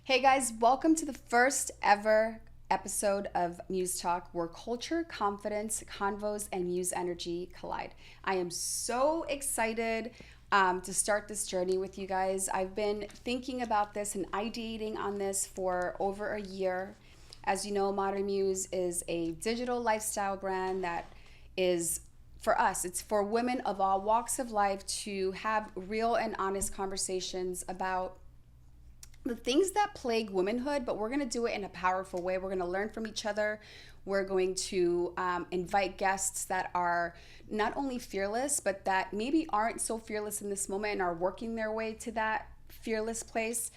Hey guys, welcome to the first ever episode of Muze Talk, where culture, confidence, convos, and muse energy collide. I am so excited to start this journey with you guys. I've been thinking about this and ideating on this for over a year. As you know, Modern Muse is a digital lifestyle brand that is for us. It's for women of all walks of life to have real and honest conversations about the things that plague womanhood, but we're going to do it in a powerful way. We're going to learn from each other. We're going to invite guests that are not only fearless, but that maybe aren't so fearless in this moment and are working their way to that fearless place.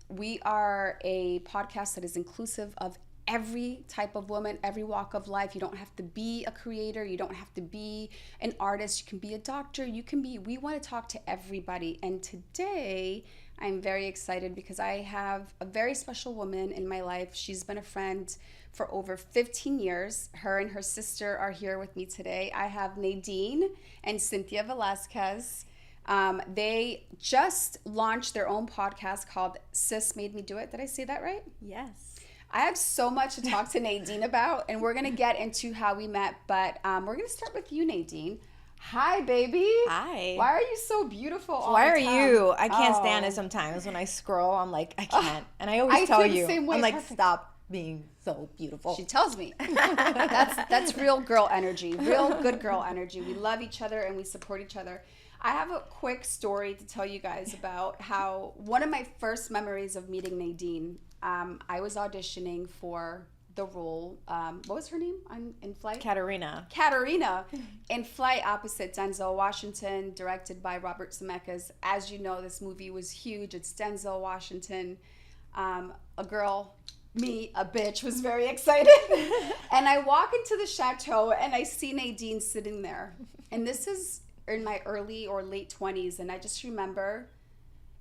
We are a podcast that is inclusive of every type of woman, every walk of life. You don't have to be a creator. You don't have to be an artist. You can be a doctor. We want to talk to everybody. And today, I'm very excited because I have a very special woman in my life. She's been a friend for over 15 years. Her and her sister are here with me today. I have Nadine and Cynthia Velazquez. They just launched their own podcast called Sis Made Me Do It. Did I say that right? Yes. I have so much to talk to Nadine about, and we're going to get into how we met, but we're going to start with you, Nadine. Hi, baby. Hi. Why are you so beautiful all Why the are time? you? I can't stand it sometimes when I scroll. I'm like, I can't. And I always tell feel the you, same way. I'm like, Perfect. stop being so beautiful. She tells me. That's real girl energy, real good girl energy. We love each other and we support each other. I have a quick story to tell you guys about how one of my first memories of meeting Nadine, I was auditioning for the role, what was her name in Flight? Katerina in Flight opposite Denzel Washington, directed by Robert Zemeckis. As you know, this movie was huge. It's Denzel Washington. A girl, me, a bitch, was very excited. And I walk into the chateau and I see Nadine sitting there. And this is in my early or late 20s. And I just remember,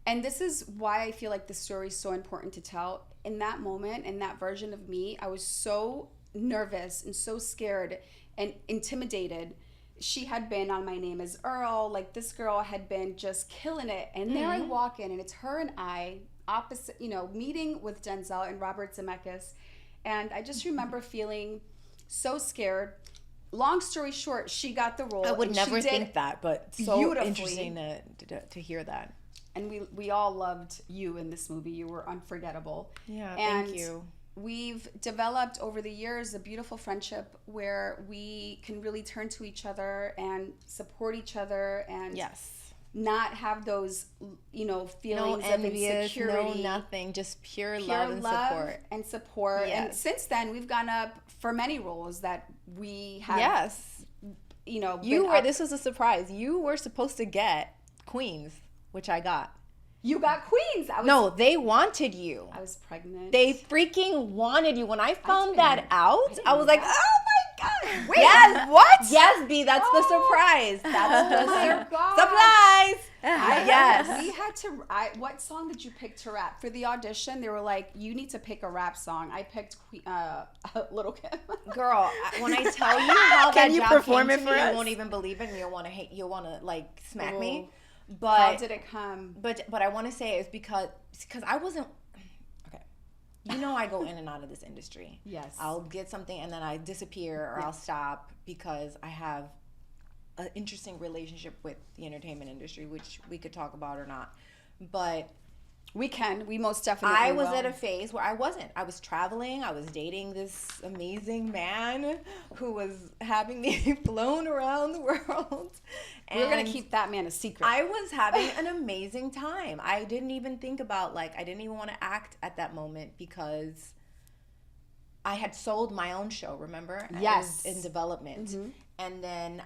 and this is why I feel like this story is so important to tell. In that moment, in that version of me, I was so nervous and so scared and intimidated. She had been on My Name is Earl. Like, this girl had been just killing it. And there I walk in, and it's her and I, opposite, meeting with Denzel and Robert Zemeckis. And I just remember feeling so scared. Long story short, she got the role. I would never think that, but so interesting to hear that. And we all loved you in this movie. You were unforgettable. Yeah, and thank you. We've developed over the years a beautiful friendship where we can really turn to each other and support each other and not have those, feelings of insecurity. No nothing, just pure love and support. Yes. And since then, we've gone up for many roles that we have. Yes. This was a surprise. You were supposed to get Queens, which I got. You got Queens. No, they wanted you. I was pregnant. They freaking wanted you. When I found that out, I was like, oh my God. Wait, yes, what? Yes, B, that's the surprise. That's the surprise. Yes. We had to, what song did you pick to rap? For the audition, they were like, you need to pick a rap song. I picked Little Kim. Girl, when I tell you how that job perform came it to for me, us? you won't even believe it, and you'll want to hate, you'll want to like smack me. But how did it come? But I want to say it's because I wasn't okay. I go in and out of this industry. Yes. I'll get something and then I disappear or I'll stop because I have an interesting relationship with the entertainment industry, which we could talk about or not. But we most definitely I was at a phase where I wasn't. I was traveling. I was dating this amazing man who was having me flown around the world. And we're going to keep that man a secret. I was having an amazing time. I didn't even think about, I didn't even want to act at that moment because I had sold my own show, remember? Yes. In development. Mm-hmm. And then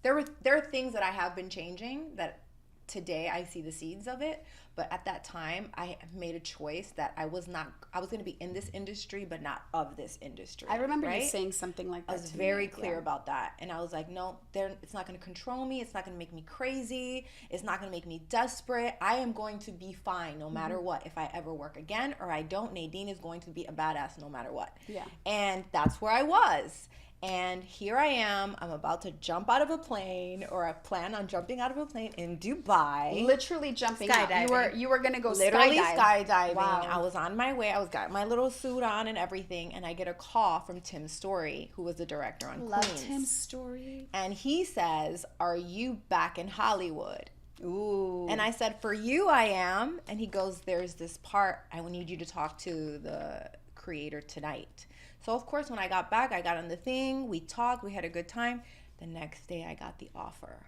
there are things that I have been changing that today I see the seeds of it, but at that time I made a choice that I was going to be in this industry but not of this industry. I remember you saying something like that. I was very clear about that, and I was like, no, it's not going to control me, it's not going to make me crazy, it's not going to make me desperate. I am going to be fine no matter what. If I ever work again or I don't, Nadine is going to be a badass no matter what. Yeah. And that's where I was. And here I am. I'm about to jump out of a plane, or I plan on jumping out of a plane in Dubai. Literally jumping out. You were gonna go literally skydiving. Wow. I was on my way. I was got my little suit on and everything, and I get a call from Tim Story, who was the director on Love Queens. Tim's Story. And he says, "Are you back in Hollywood?" Ooh. And I said, "For you, I am." And he goes, "There's this part. I need you to talk to the creator tonight." So, of course, when I got back, I got on the thing. We talked. We had a good time. The next day, I got the offer.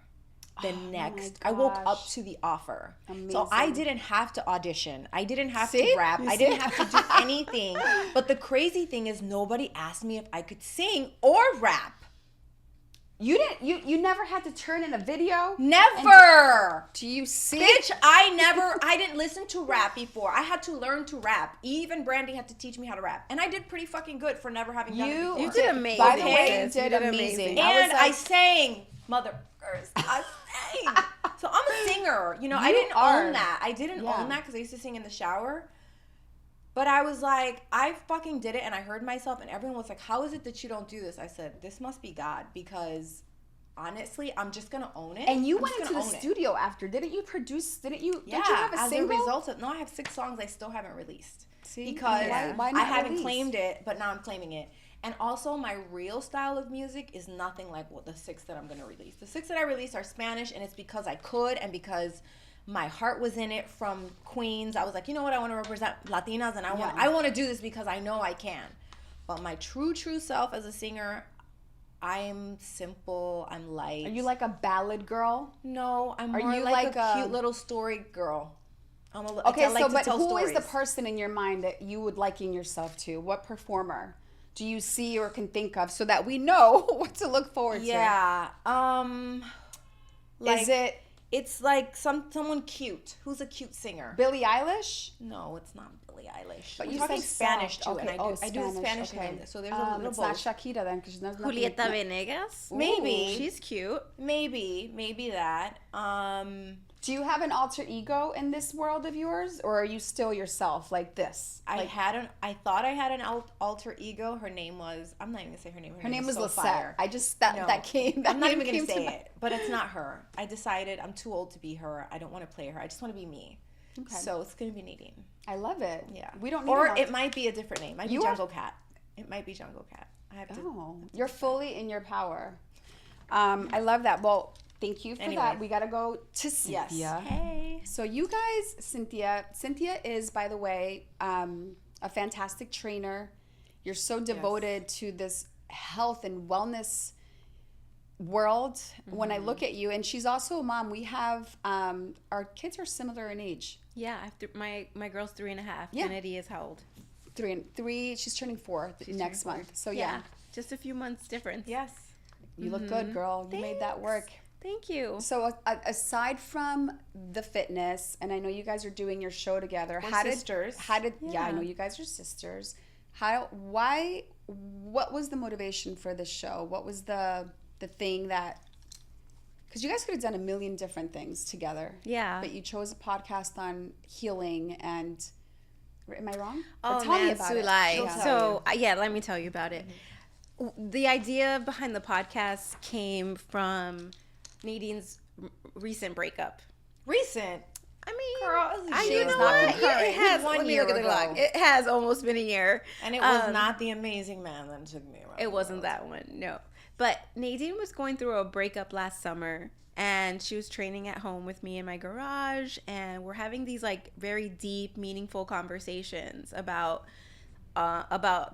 I woke up to the offer. Amazing. So I didn't have to audition. I didn't have to rap. I didn't have to do anything. But the crazy thing is, nobody asked me if I could sing or rap. You you never had to turn in a video? Never. Do you see? Bitch, I didn't listen to rap before. I had to learn to rap. Even Brandy had to teach me how to rap. And I did pretty fucking good for never having done it before. You did amazing. By the way, you did amazing. And I sang, motherfuckers. I sang. So I'm a singer. You know, I didn't own that. I didn't own that because I used to sing in the shower. But I was like, I fucking did it, and I heard myself, and everyone was like, "How is it that you don't do this?" I said, "This must be God, because honestly, I'm just gonna own it." And you went into the studio after, didn't you produce? Didn't you? Yeah. Don't you have a as single? a result of, no, I have 6 songs I still haven't released. See? Because Why not I haven't release? claimed it, but now I'm claiming it. And also, my real style of music is nothing like the 6 that I'm gonna release. The 6 that I released are Spanish, and it's because I could, and because my heart was in it from Queens. I was like, you know what? I want to represent Latinas, and I want to do this because I know I can. But my true self as a singer, I'm simple. I'm light. Are you like a ballad girl? No, I'm Are more you like a like cute little story girl. Okay, I like so to but tell who stories. is the person in your mind that you would liken yourself to? What performer do you see or can think of so that we know what to look forward to? Yeah. Is it It's like someone cute. Who's a cute singer? Billie Eilish? No, it's not Billie Eilish. But We're you talking said Spanish soft. too, Okay. and I do Spanish. Okay. So there's a little it's both. not Shakira then, because there's nothing. Julieta Venegas? Maybe. She's cute. Maybe that. Do you have an alter ego in this world of yours, or are you still yourself like this? I thought I had an alter ego. Her name was, I'm not even gonna say her name. Her name was so Lisette. fire. I just that came. That I'm not name even gonna came say to it, but it's not her. I decided I'm too old to be her. I don't want to play her. I just want to be me. Okay. So it's gonna be Nadine. I love it. Yeah. We don't need Or an it might be a different name. It might be You are- Jungle Cat. It might be Jungle Cat. I have to. Oh, you're fully in your power. I love that. Well, thank you for Anyway. that. We got to go to Cynthia. Yes. Hey. So you guys, Cynthia is, by the way, a fantastic trainer. You're so devoted to this health and wellness world. Mm-hmm. When I look at you, and she's also a mom. We have our kids are similar in age. Yeah, my girl's 3.5. Yeah. Kennedy is how old? 3. She's turning 4 next turning month. So yeah, just a few months difference. Yes. you look good, girl. You made that Thanks. work. Thank you. So aside from the fitness, and I know you guys are doing your show together. We're How sisters. I Yeah. know you guys are sisters. What was the motivation for this show? What was the thing that, because you guys could have done a million different things together. Yeah. But you chose a podcast on healing and, am I wrong? Or Oh, tell me man, about it. Sulai. She'll tell So, let me tell you about it. The idea behind the podcast came from Nadine's recent breakup. Recent. I mean, Girl, she you is know not what? concurring. It has, One let me year look at the ago. clock. It has almost been a year. And it was not the amazing man that took me around. It wasn't that one, no. But Nadine was going through a breakup last summer, and she was training at home with me in my garage, and we're having these like very deep, meaningful conversations about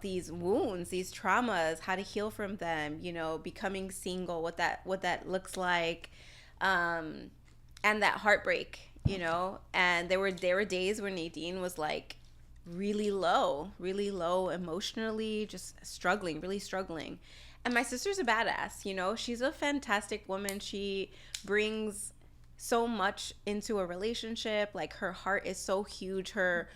these wounds, these traumas, how to heal from them, you know, becoming single, what that looks like, and that heartbreak, you know. And there were days where Nadine was like really low emotionally, just really struggling. And my sister's a badass, you know. She's a fantastic woman. She brings so much into a relationship. Like, her heart is so huge. Her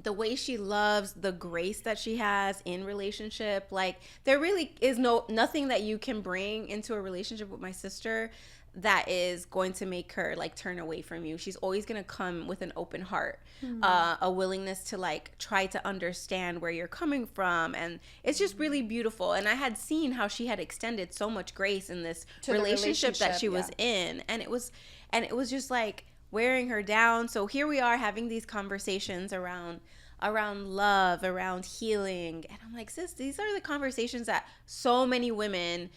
the way she loves, the grace that she has in relationship, like, there really is nothing that you can bring into a relationship with my sister that is going to make her like turn away from you. She's always going to come with an open heart, a willingness to like try to understand where you're coming from. And it's just really beautiful. And I had seen how she had extended so much grace in this relationship that she was in. And it was just like wearing her down. So here we are having these conversations around love, around healing. And I'm like, sis, these are the conversations that so many women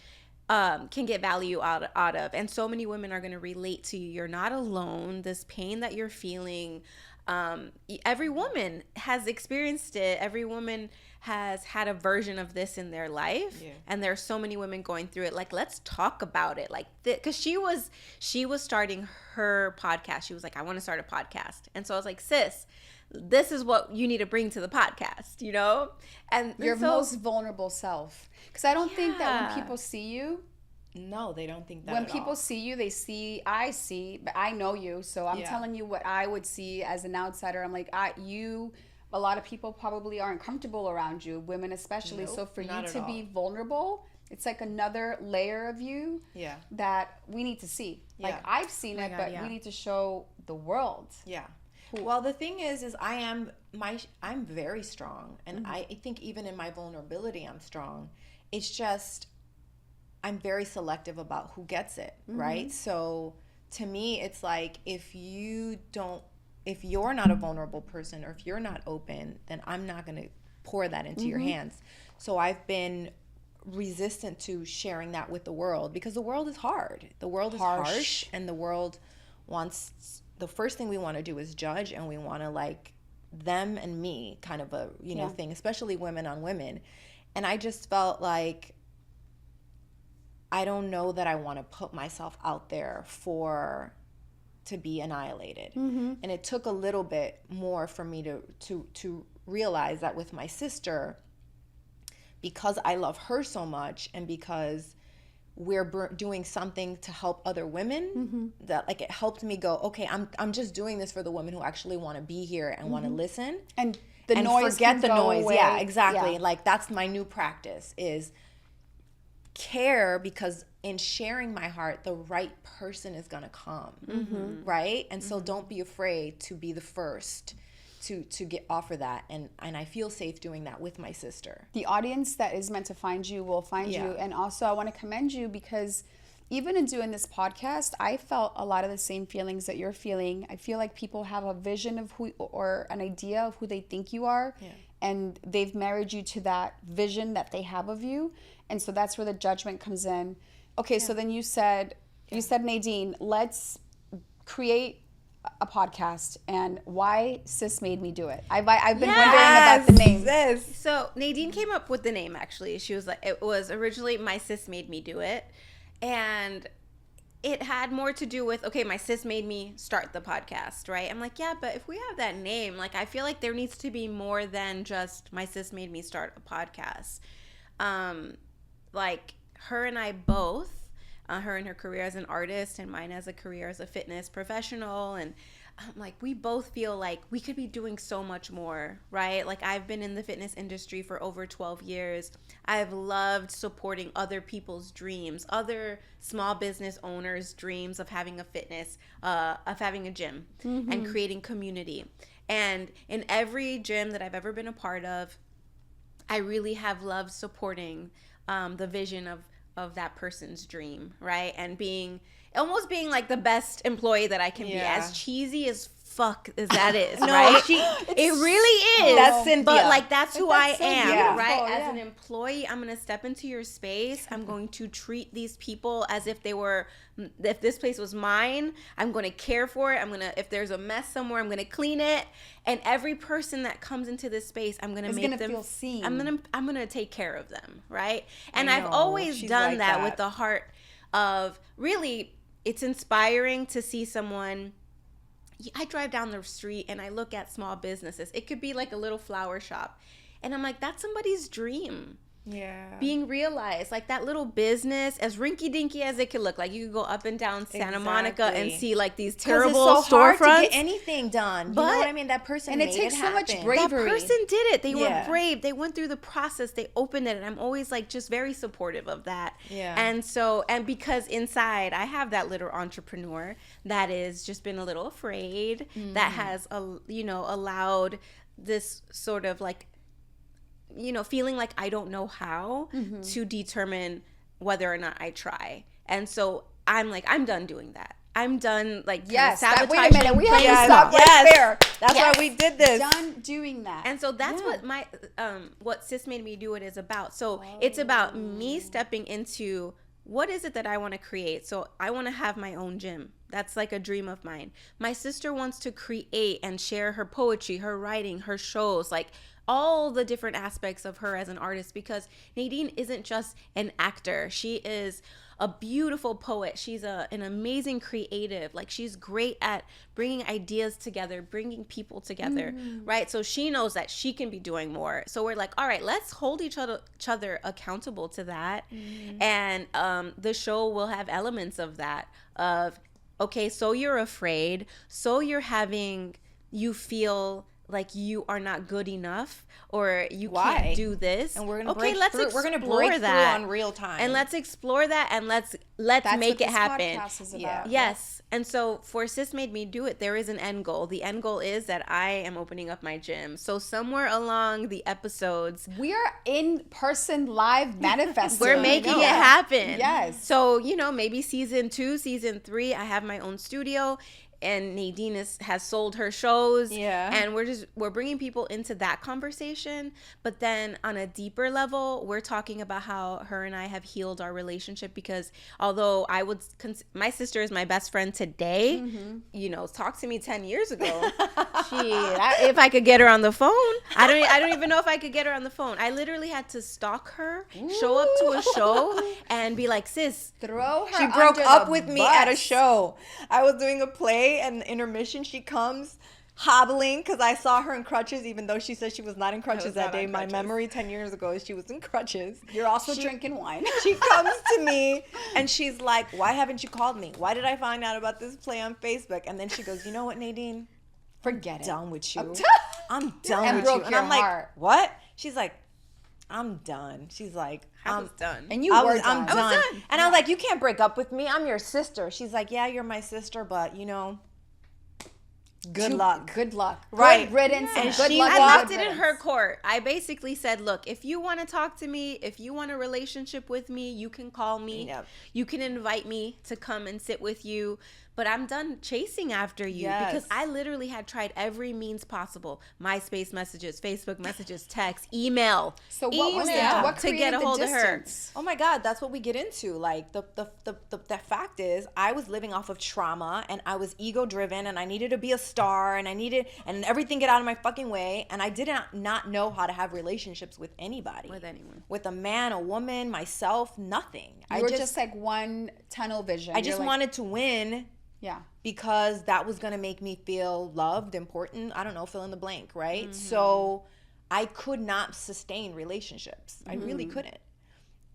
can get value out of, and so many women are going to relate to you. You're not alone. This pain that you're feeling, every woman has experienced it. Every woman has had a version of this in their life, and there are so many women going through it. Like, let's talk about it. Like, because she was starting her podcast. She was like, I want to start a podcast, and so I was like, sis, this is what you need to bring to the podcast, you know? And your most vulnerable self. Because I don't think that when people see you. No, they don't think that when at people all. see you, I see, but I know you. So I'm telling you what I would see as an outsider. I'm like, a lot of people probably aren't comfortable around you, women especially. Nope, so for you to all. be vulnerable, it's like another layer of you that we need to see. Like, I've seen it, but we need to show the world. Yeah. Well, the thing is I'm very strong, and I think even in my vulnerability, I'm strong. It's just I'm very selective about who gets it, right? So to me, it's like if you're not a vulnerable person, or if you're not open, then I'm not going to pour that into your hands. So I've been resistant to sharing that with the world, because the world is hard. The world is harsh, and the world wants. The first thing we want to do is judge, and we want to like them and me kind of a thing, especially women on women. And I just felt like I don't know that I want to put myself out there to be annihilated. And it took a little bit more for me to realize that with my sister, because I love her so much, and because we're doing something to help other women, that like it helped me go, okay, I'm just doing this for the women who actually want to be here and want to listen, and the noise forget the noise away. Yeah, exactly. Like, that's my new practice, is care, because in sharing my heart, the right person is gonna come, right? And so don't be afraid to be the first to get offer that, and I feel safe doing that with my sister. The audience that is meant to find you will find you. And also I want to commend you, because even in doing this podcast, I felt a lot of the same feelings that you're feeling. I feel like people have a vision of who, or an idea of who they think you are, and they've married you to that vision that they have of you, and so that's where the judgment comes in. Okay, so then you said Nadine, let's create a podcast, and why Sis made me do it. I've been wondering about the name. So Nadine came up with the name, actually. She was like, it was originally My Sis Made Me Do It, and it had more to do with, okay, my sis made me start the podcast, right? I'm like, yeah, but if we have that name, like, I feel like there needs to be more than just my sis made me start a podcast. Like, her and I both, her in her career as an artist, and mine as a career as a fitness professional, and like, we both feel like we could be doing so much more, right? Like, I've been in the fitness industry for over 12 years. I've loved supporting other people's dreams, other small business owners' dreams of having a fitness, of having a gym, and creating community. And in every gym that I've ever been a part of, I really have loved supporting the vision of that person's dream, right? And almost being like the best employee that I can be, as cheesy as fuck as that is, right? It really is. That's Cynthia. But like, that's who I so am, right? beautiful, As an employee, I'm gonna step into your space. I'm going to treat these people as if this place was mine. I'm gonna care for it. If there's a mess somewhere, I'm gonna clean it. And every person that comes into this space, I'm gonna make them feel seen. I'm gonna take care of them, right? And I've always done that with the heart of, really, it's inspiring to see someone. I drive down the street and I look at small businesses. It could be like a little flower shop, and I'm like, that's somebody's dream. being realized. Like that little business, as rinky-dinky as it could look, like you could go up and down Santa Monica and see like these terrible it's so storefronts. hard to get anything done. You know what I mean? That person and it takes so much bravery. That person did it. They were brave. They went through the process. They opened it, and I'm always like just very supportive of that. Yeah. And so, and because inside I have that little entrepreneur that is just been a little afraid, that has allowed this sort of like, feeling like I don't know how to determine whether or not I try. And so I'm like, I'm done doing that. I'm done like sabotaging. Wait a minute, we have to stop right there. That's why we did this. Done doing that. And so that's what my what Sis Made Me Do It is about. So it's about me stepping into what is it that I want to create. So I want to have my own gym. That's like a dream of mine. My sister wants to create and share her poetry, her writing, her shows, like all the different aspects of her as an artist, because Nadine isn't just an actor. She is a beautiful poet. She's an amazing creative. Like she's great at bringing ideas together, bringing people together, right? So she knows that she can be doing more. So we're like, all right, let's hold each other accountable to that. And the show will have elements of that, of, okay, so you're afraid, so you feel like you are not good enough, or you can't do this, and we're gonna break through. We're gonna break through on real time, and let's explore that, and let's make it happen. Yes. And so for Sis Made Me Do It, there is an end goal. The end goal is that I am opening up my gym. So somewhere along the episodes, we are in person live manifesting. We're making it happen. Yes. So maybe season 2, season 3, I have my own studio. And Nadine has sold her shows, and we're bringing people into that conversation. But then on a deeper level, we're talking about how her and I have healed our relationship, because although my sister is my best friend today, talk to me 10 years ago. If I could get her on the phone, I don't even know if I could get her on the phone. I literally had to stalk her, show up to a show, and be like, sis, throw her. She broke up with me at a show. I was doing a play, and intermission, she comes hobbling, because I saw her in crutches, even though she said she was not in crutches that day. My memory 10 years ago is she was in crutches. You're also drinking wine. She comes to me and she's like, why haven't you called me? Why did I find out about this play on Facebook? And then she goes, you know what, Nadine? Forget it. I'm done with you. I'm done with you. And I'm like, what? She's like, I'm done. She's like, I was done. And you were done. I'm done. And I was like, you can't break up with me. I'm your sister. She's like, yeah, you're my sister, but good luck. Good luck. Right. Good riddance and good luck. I left it in her court. I basically said, look, if you want to talk to me, if you want a relationship with me, you can call me. Yep. You can invite me to come and sit with you. But I'm done chasing after you, because I literally had tried every means possible. MySpace messages, Facebook messages, text, email. So what was that? What to get a hold of her? Oh my God, that's what we get into. Like the fact is, I was living off of trauma, and I was ego driven, and I needed to be a star, and and everything get out of my fucking way, and I did not know how to have relationships with anybody. With anyone. With a man, a woman, myself, nothing. You were just like one tunnel vision. I just wanted to win. Yeah. Because that was going to make me feel loved, important. I don't know, fill in the blank, right? So I could not sustain relationships. I really couldn't.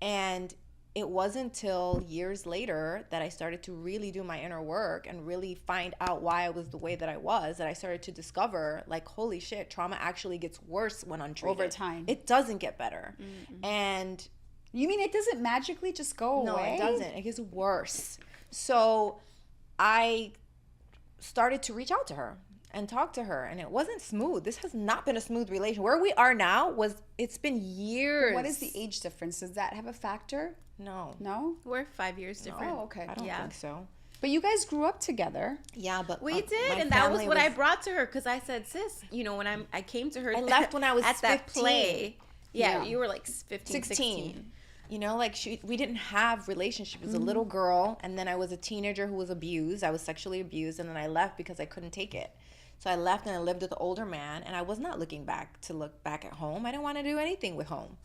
And it wasn't until years later that I started to really do my inner work and really find out why I was the way that I was, that I started to discover, like, holy shit, trauma actually gets worse when untreated. Over time. It doesn't get better. And you mean it doesn't magically just go away? No, it doesn't. It gets worse. So I started to reach out to her and talk to her, and it wasn't smooth. This has not been a smooth relation. Where we are now it's been years. But what is the age difference? Does that have a factor? No? We're 5 years different. Oh, okay. I don't think so. But you guys grew up together. Yeah, but we did, and that was what I brought to her, because I said, sis, when I came to her, I left when I was at 15. That play. Yeah, you were like 15, 16. We didn't have relationship as a little girl, and then I was a teenager who was abused. I was sexually abused, and then I left because I couldn't take it. So I left and I lived with the older man, and I was not looking back at home. I didn't want to do anything with home.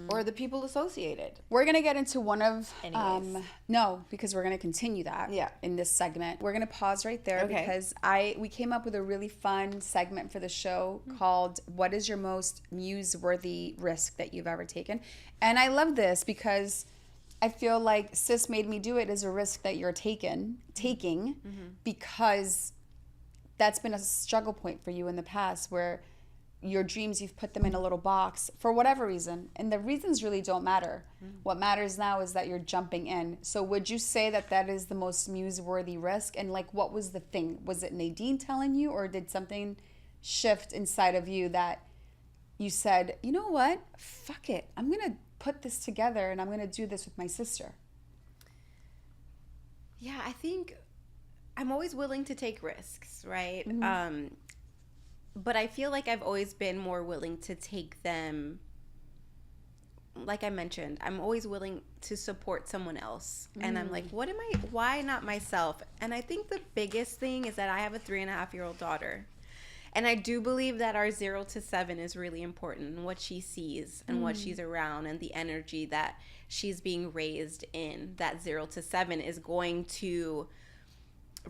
or the people associated. We're going to get into one of, Anyways. no, because we're going to continue that in this segment. We're going to pause right there because we came up with a really fun segment for the show called What is your most muse-worthy risk that you've ever taken? And I love this because I feel like Sis Made Me Do It is a risk that you're taking because that's been a struggle point for you in the past where your dreams, you've put them in a little box for whatever reason. And the reasons really don't matter. What matters now is that you're jumping in. So would you say that that is the most muse-worthy risk? And like, what was the thing? Was it Nadine telling you, or did something shift inside of you that you said, you know what? Fuck it. I'm going to put this together and I'm going to do this with my sister? Yeah, I think I'm always willing to take risks, right? But I feel like I've always been more willing to take them. Like I mentioned, I'm always willing to support someone else. And I'm like, why not myself? And I think the biggest thing is that I have a 3.5-year-old daughter. And I do believe that our 0 to 7 is really important, and what she sees and what she's around and the energy that she's being raised in. That 0 to 7 is going to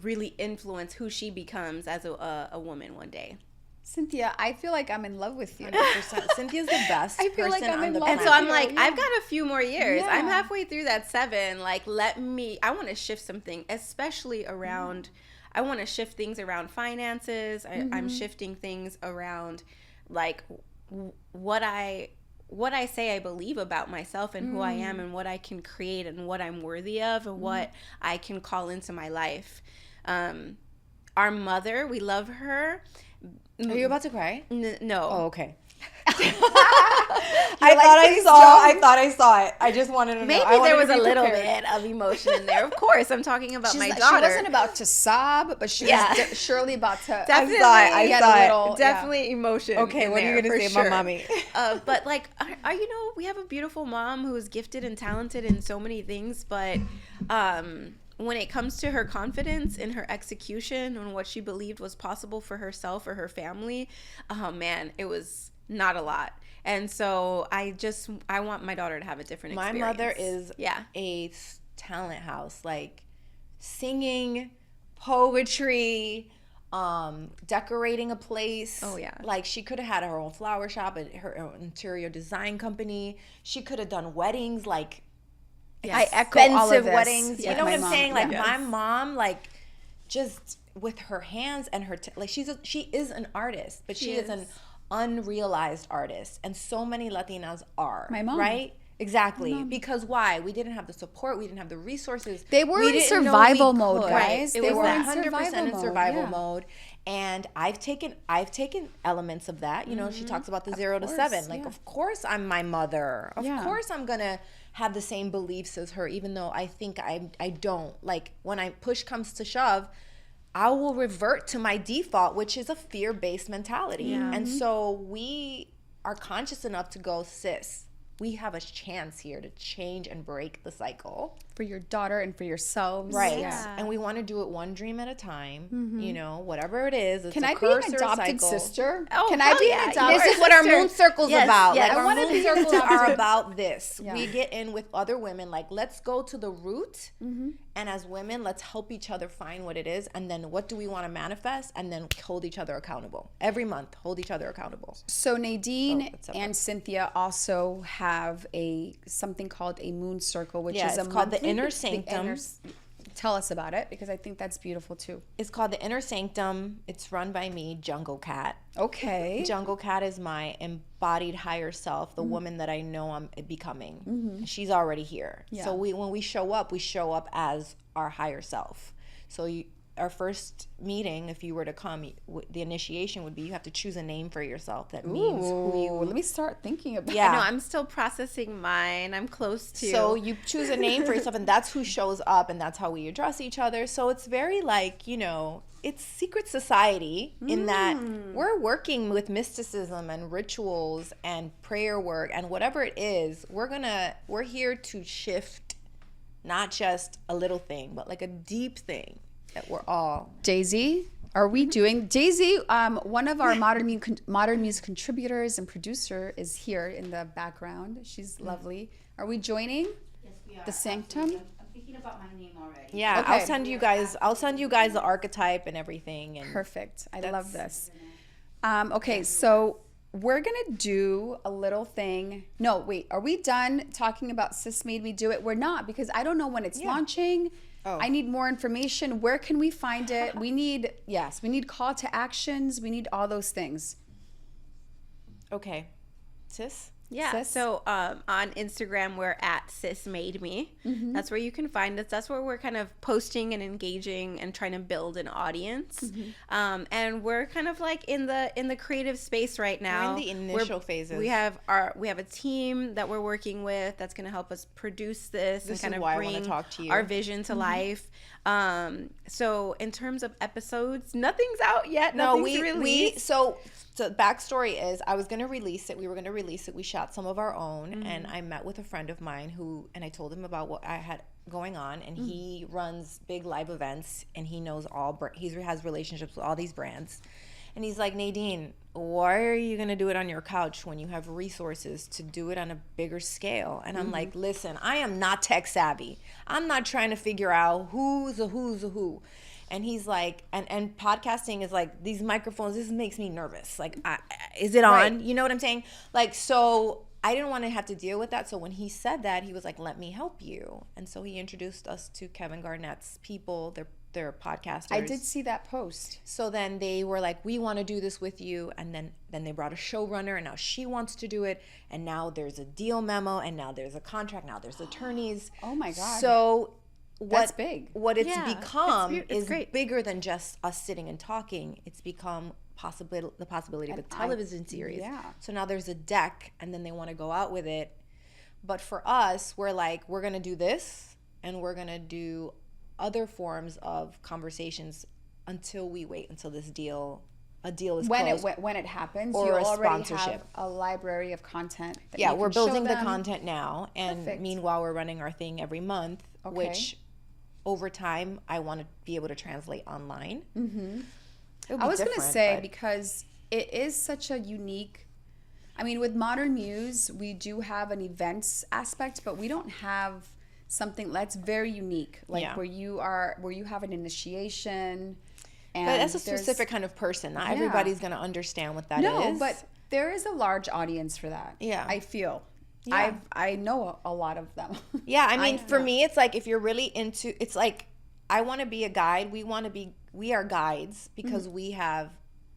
really influence who she becomes as a woman one day. Cynthia, I feel like I'm in love with you. 100%. Cynthia's the best I feel like person I'm on in the love And planet. so I'm like, I've got a few more years. Yeah. I'm halfway through that 7. Like, I want to shift something, especially around, I want to shift things around finances. I'm shifting things around, like, what I say I believe about myself and who I am and what I can create and what I'm worthy of and what I can call into my life. Our mother, we love her. Are you about to cry? No. Oh, okay. I thought I saw it. I just wanted to know. Maybe I wanted there to was a be little prepared. bit of emotion in there. Of course, I'm talking about my She daughter. wasn't about to sob, but she was surely about to Definitely. I get saw a it. little Definitely emotion. Okay, in what are you there, going to for say sure. about mommy? But like, we have a beautiful mom who is gifted and talented in so many things, but when it comes to her confidence in her execution and what she believed was possible for herself or her family, oh man, it was not a lot. And so I want my daughter to have a different My experience. mother is a talent house, like singing, poetry, decorating a place. Oh, yeah. Like, she could have had her own flower shop and her own interior design company. She could have done weddings, like I echo all of expensive this. weddings. Yeah, You know my what I'm mom. saying? Like, Yes. my mom, like, just with her hands and her like, she is an artist, but she is an unrealized artist, and so many Latinas are. My mom. Right? Exactly. Because why? We didn't have the support. We didn't have the resources. They were We in didn't know survival we mode, could. guys. It They was were in 100% in survival yeah. mode. And I've taken elements of that. You know, she talks about the 0 to course, 7. Like, yeah. of course I'm my mother. Of Yeah. course I'm gonna have the same beliefs as her, even though I think I don't. Like, when push comes to shove, I will revert to my default, which is a fear-based mentality. Yeah. And so we are conscious enough to go, sis, we have a chance here to change and break the cycle. For your daughter and for yourselves. Right. Yeah. And we want to do it one dream at a time, you know, whatever it is. It's Can a I be curse an or a adopted cycle. sister? Oh, Can I hell be yeah. an adopted This is what our sister. moon circle's Yes, about. yes. Like, I our wanna moon be circles adopted. are about this. Yeah. We get in with other women, like, let's go to the root. And as women, let's help each other find what it is. And then what do we want to manifest? And then hold each other accountable. Every month, hold each other accountable. So Nadine it's up. and Cynthia also have something called a moon circle, which Yeah, is it's a called the monthly- Inner Sanctum. Tell us about it, because I think that's beautiful too. It's called the Inner Sanctum. It's run by me, Jungle Cat. Okay. Jungle Cat is my embodied higher self, the woman that I know I'm becoming. She's already here. Yeah. So when we show up as our higher self. So our first meeting, if you were to come, the initiation would be you have to choose a name for yourself that means who you. Let me start thinking about Yeah. I know, I'm still processing mine. I'm close to. So you choose a name for yourself, and that's who shows up, and that's how we address each other. So it's very like, you know, it's secret society in that we're working with mysticism and rituals and prayer work and whatever it is. We're here to shift not just a little thing, but like a deep thing that we're all. Jay-Z, Are we doing Daisy? One of our modern music contributors and producer is here in the background. She's lovely. Are we joining? Yes, we are. The Sanctum? Absolutely. I'm thinking about my name already. Yeah, Okay. I'll send you guys the archetype and everything. And Perfect. I That's- love this. Okay, so we're gonna do a little thing. No, wait. Are we done talking about Sis Made Me Do It? We're not, because I don't know when it's launching. Oh. I need more information. Where can we find it? We need call to actions. We need all those things. Okay, sis. Yeah. Sis? So on Instagram, we're at Sis Made Me. That's where you can find us. That's where we're kind of posting and engaging and trying to build an audience. And we're kind of like in the creative space right now. We're in the initial phases. We have a team that we're working with that's going to help us produce this and This kind is of why I wanna bring talk to you. our vision to life. So in terms of episodes, nothing's out yet. Nothing's released. So backstory is I was gonna release it. We were gonna release it. We shot some of our own, and I met with a friend of mine and I told him about what I had going on, and he runs big live events, and he knows he has relationships with all these brands, and he's like, Nadine, why are you gonna do it on your couch when you have resources to do it on a bigger scale? And I'm like, listen, I am not tech savvy. I'm not trying to figure out who's a who. And he's like, and podcasting is like, these microphones, this makes me nervous. Like, is it on? Right. You know what I'm saying? Like, so I didn't want to have to deal with that. So when he said that, he was like, let me help you. And so he introduced us to Kevin Garnett's people, their podcasters. I did see that post. So then they were like, we want to do this with you. And then they brought a showrunner, and now she wants to do it. And now there's a deal memo, and now there's a contract. Now there's attorneys. Oh my God. So That's big. What it's Yeah, become it's is great. bigger than just us sitting and talking. It's become the possibility of a television series. yeah. So now there's a deck, and then they want to go out with it. But for us, we're like, we're gonna do this, and we're gonna do other forms of conversations until we wait until a deal is closed. When it happens, Or you a already sponsorship. have a library of content. That Yeah, you we're can show building the them. content now, and Perfect. meanwhile we're running our thing every month, Okay. which over time I want to be able to translate online. I was going to say, because it is such a unique, I mean, with Modern Muse, we do have an events aspect, but we don't have something that's very unique, like Yeah. where you have an initiation. And But that's a there's- specific kind of person. Not Yeah. everybody's going to understand what that is. No, but there is a large audience for that. Yeah. I feel. Yeah. I know a lot of them. Yeah, I mean, for me, it's like if you're really into, it's like I want to be a guide. We are guides because we have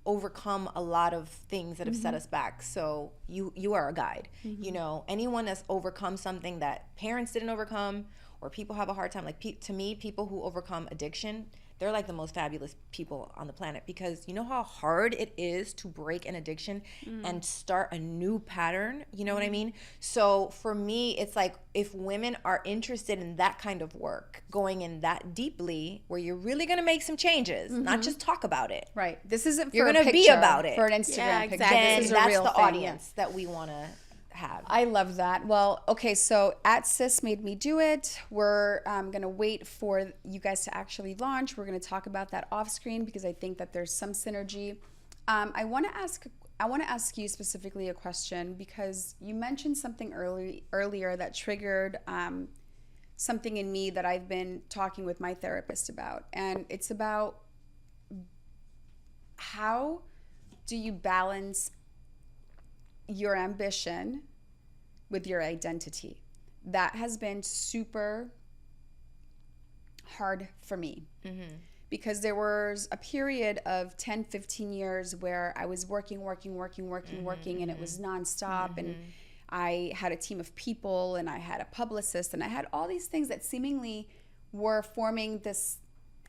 overcome a lot of things that have set us back. So you are a guide. You know, anyone that's overcome something that parents didn't overcome, or people have a hard time. Like to me, people who overcome addiction, they're like the most fabulous people on the planet, because you know how hard it is to break an addiction and start a new pattern. You know what I mean? So for me, it's like if women are interested in that kind of work, going in that deeply, where you're really going to make some changes, not just talk about it. Right. This isn't for You're a gonna be picture, about it. for an Instagram Yeah, picture. exactly. Then This is a that's real the thing. audience that we want to have. I love that. Well, okay, so at Sis Made Me Do It, we're going to wait for you guys to actually launch. We're going to talk about that off screen because I think that there's some synergy. I want to ask you specifically a question, because you mentioned something earlier that triggered something in me that I've been talking with my therapist about, and it's about how do you balance your ambition with your identity. That has been super hard for me, because there was a period of 10, 15 years where I was working, and it was nonstop. And I had a team of people, and I had a publicist, and I had all these things that seemingly were forming this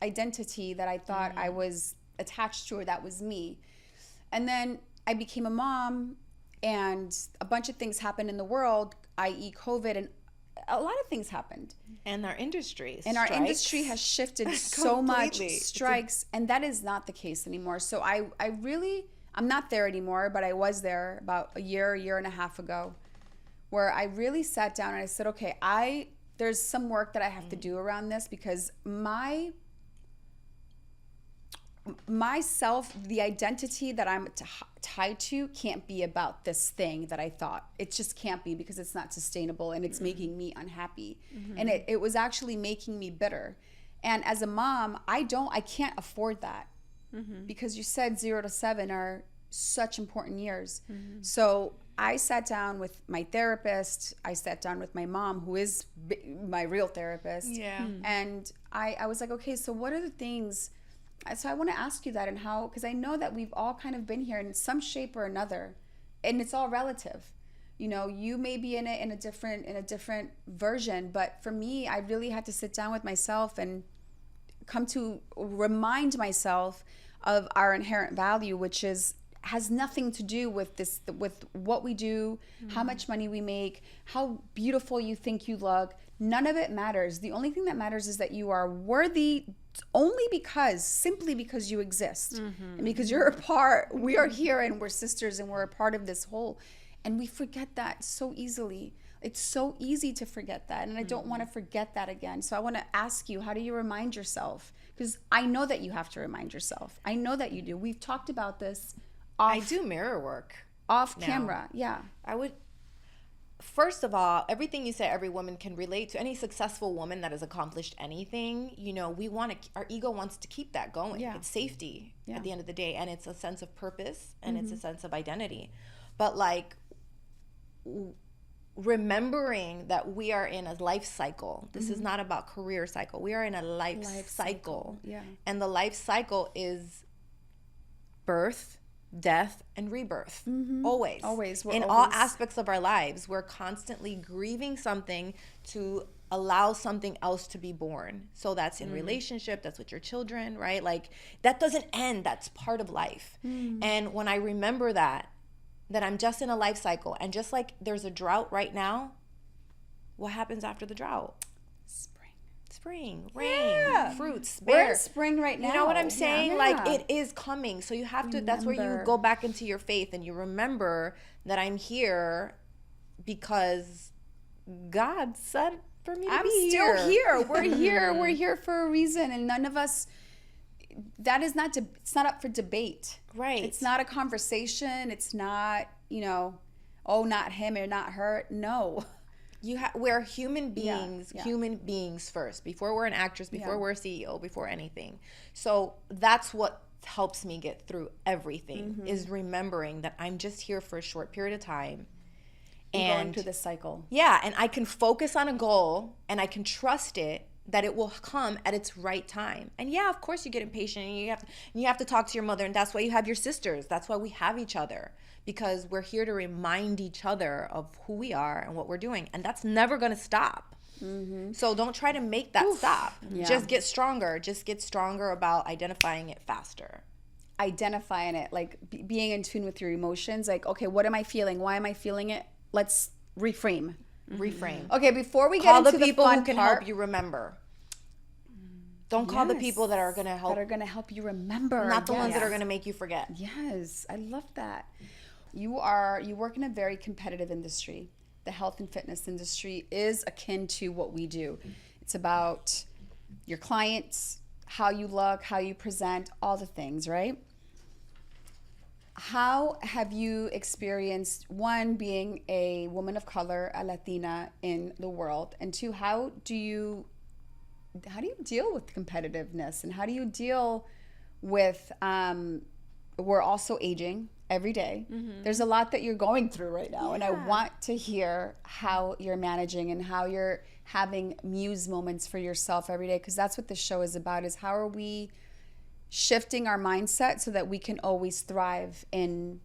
identity that I thought I was attached to, or that was me. And then I became a mom, and a bunch of things happened in the world, i.e. COVID, and a lot of things happened. And our industry. And our industry has shifted so much, Completely. strikes, and that is not the case anymore. So I'm not there anymore, but I was there about a year and a half ago, where I really sat down and I said, okay, there's some work that I have to do around this, because myself, the identity that I'm tied to can't be about this thing that I thought. It just can't be, because it's not sustainable and it's making me unhappy. And it was actually making me bitter. And as a mom, I can't afford that, because you said 0 to 7 are such important years. So I sat down with my therapist. I sat down with my mom, who is my real therapist. Yeah. And I was like, okay, so what are the things? So I want to ask you that, and how, because I know that we've all kind of been here in some shape or another, and it's all relative. You know, you may be in it in a different version, but for me, I really had to sit down with myself and come to remind myself of our inherent value, which has nothing to do with what we do, how much money we make, how beautiful you think you look. None of it matters. The only thing that matters is that you are worthy simply because you exist, and because you're a part. We are here, and we're sisters, and we're a part of this whole. And we forget that so easily. It's so easy to forget that, and I don't want to forget that again. So I want to ask you, how do you remind yourself? Because I know that you have to remind yourself. I know that you do. We've talked about this. I do mirror work off now. camera. Yeah. First of all, everything you said, every woman can relate to. Any successful woman that has accomplished anything, you know, our ego wants to keep that going. Yeah. It's safety at the end of the day, and it's a sense of purpose, and it's a sense of identity. But like, remembering that we are in a life cycle. This is not about career cycle. We are in a life cycle. Yeah. And the life cycle is birth, death, and rebirth. Always. In all aspects of our lives, we're constantly grieving something to allow something else to be born. So that's in relationship, that's with your children, right? Like, that doesn't end. That's part of life. And when I remember that I'm just in a life cycle, and just like there's a drought right now, what happens after the drought? Spring, rain, fruits, We're in spring right now. You know what I'm saying? Yeah. Like, it is coming. So you have to, that's where you go back into your faith, and you remember that I'm here because God said for me to be here. I'm still here. We're here. We're here for a reason. And none of us, that is not, it's not up for debate. Right. It's not a conversation. It's not, oh, not him or not her. No. We're human beings, human beings first, before we're an actress, before we're a CEO, before anything. So that's what helps me get through everything, is remembering that I'm just here for a short period of time. And going through this cycle. Yeah, and I can focus on a goal, and I can trust it, that it will come at its right time. And yeah, of course you get impatient, and you have to talk to your mother, and that's why you have your sisters. That's why we have each other, because we're here to remind each other of who we are and what we're doing. And that's never going to stop. So don't try to make that stop. Yeah. Just get stronger. Just get stronger about identifying it faster. Identifying it, like being in tune with your emotions. Like, okay, what am I feeling? Why am I feeling it? Let's reframe. Okay, before we Call get into the people fun who can part, help you remember. Don't call the people that are going to help. That are going to help you remember. Not the ones that are going to make you forget. Yes, I love that. You work in a very competitive industry. The health and fitness industry is akin to what we do. It's about your clients, how you look, how you present, all the things, right? How have you experienced, one, being a woman of color, a Latina in the world, and two, how do you deal with competitiveness, and how do you deal with we're also aging every day. There's a lot that you're going through right now, and I want to hear how you're managing and how you're having muse moments for yourself every day, because that's what this show is about, is how are we shifting our mindset so that we can always thrive in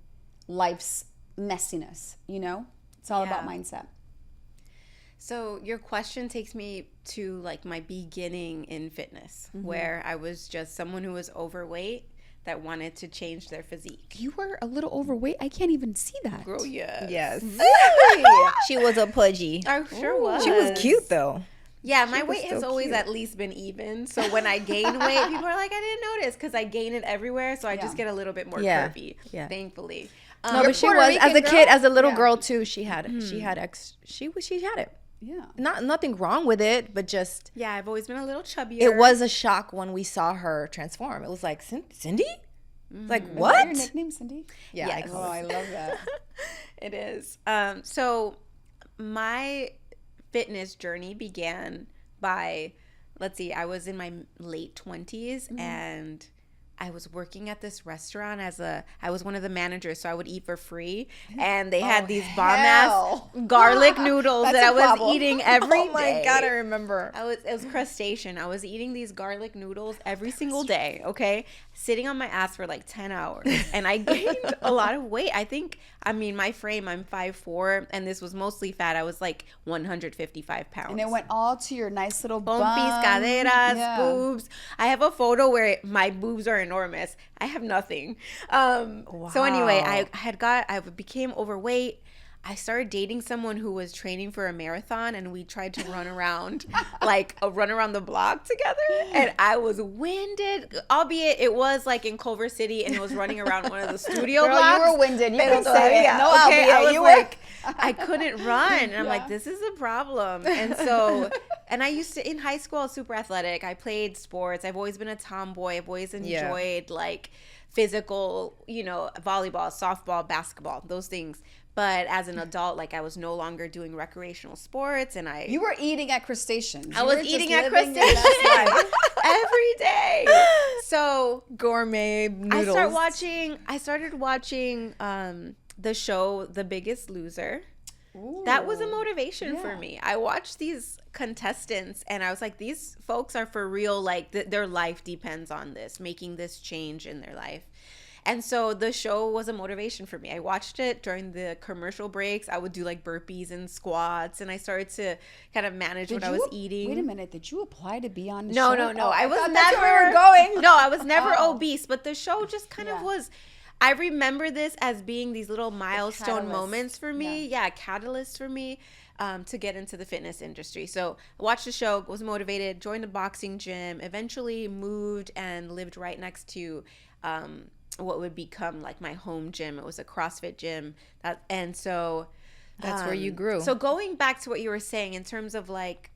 life's messiness, It's all about mindset. So your question takes me to like my beginning in fitness, where I was just someone who was overweight that wanted to change their physique. You were a little overweight. I can't even see that. Girl, yes. Yes. Really? She was a pudgy. I sure was. She was cute though. Yeah, my weight has so always cute. at least been even. So when I gain weight, people are like, I didn't notice, because I gain it everywhere. So I just get a little bit more curvy, thankfully. No, but she Puerto was, Rican as a kid, girl? as a little girl too, she had it. She had it. Yeah. nothing wrong with it, but just Yeah, I've always been a little chubbier. it was a shock when we saw her transform. It was like, Cindy? Like, Is what? that your nickname, Cindy? Yeah, Yes. Oh, I love that. It is. So my fitness journey began by, let's see, I was in my late 20s and I was working at this restaurant I was one of the managers, so I would eat for free. And they had these bomb ass garlic noodles That's that a I was problem. eating every day. Oh my God, I remember. It was crustacean. I was eating these garlic noodles every single day, okay? Sitting on my ass for like 10 hours. And I gained a lot of weight. My frame, I'm 5'4", and this was mostly fat. I was like 155 pounds. And it went all to your nice little Pompis, bum. caderas, Yeah. boobs. I have a photo where my boobs are enormous. I have nothing. So anyway, I became overweight. I started dating someone who was training for a marathon, and we tried to run around run around the block together. And I was winded, albeit it was like in Culver City, and it was running around one of the studio Girl, blocks. you were winded. You Pero can say it. todavía, No, okay, I was you like, I couldn't run. And I'm Yeah. like, this is a problem. And so, and I used to, in high school, I was super athletic. I played sports. I've always been a tomboy. I've always enjoyed like physical, volleyball, softball, basketball, those things. But as an adult, like I was no longer doing recreational sports, and You were eating at crustaceans. I You was were just eating at living your best crustaceans life. every day. So Gourmet noodles. I started watching the show The Biggest Loser. That was a motivation for Yeah. me. I watched these contestants and I was like, these folks are for real. Like their life depends on this, making this change in their life. And so the show was a motivation for me. I watched it during the commercial breaks. I would do like burpees and squats, and I started to kind of manage what I was eating. Wait a minute. Did you apply to be on the No, show? no. Oh, I was thought never that's where we were going. No, I was never Oh. obese, but the show just kind of Yeah. was. I remember this as being these little milestone catalyst. moments for me. Yeah, catalyst for me to get into the fitness industry. So I watched the show, was motivated, joined a boxing gym, eventually moved and lived right next to what would become like my home gym. It was a CrossFit gym. And so That's where you grew. So going back to what you were saying in terms of like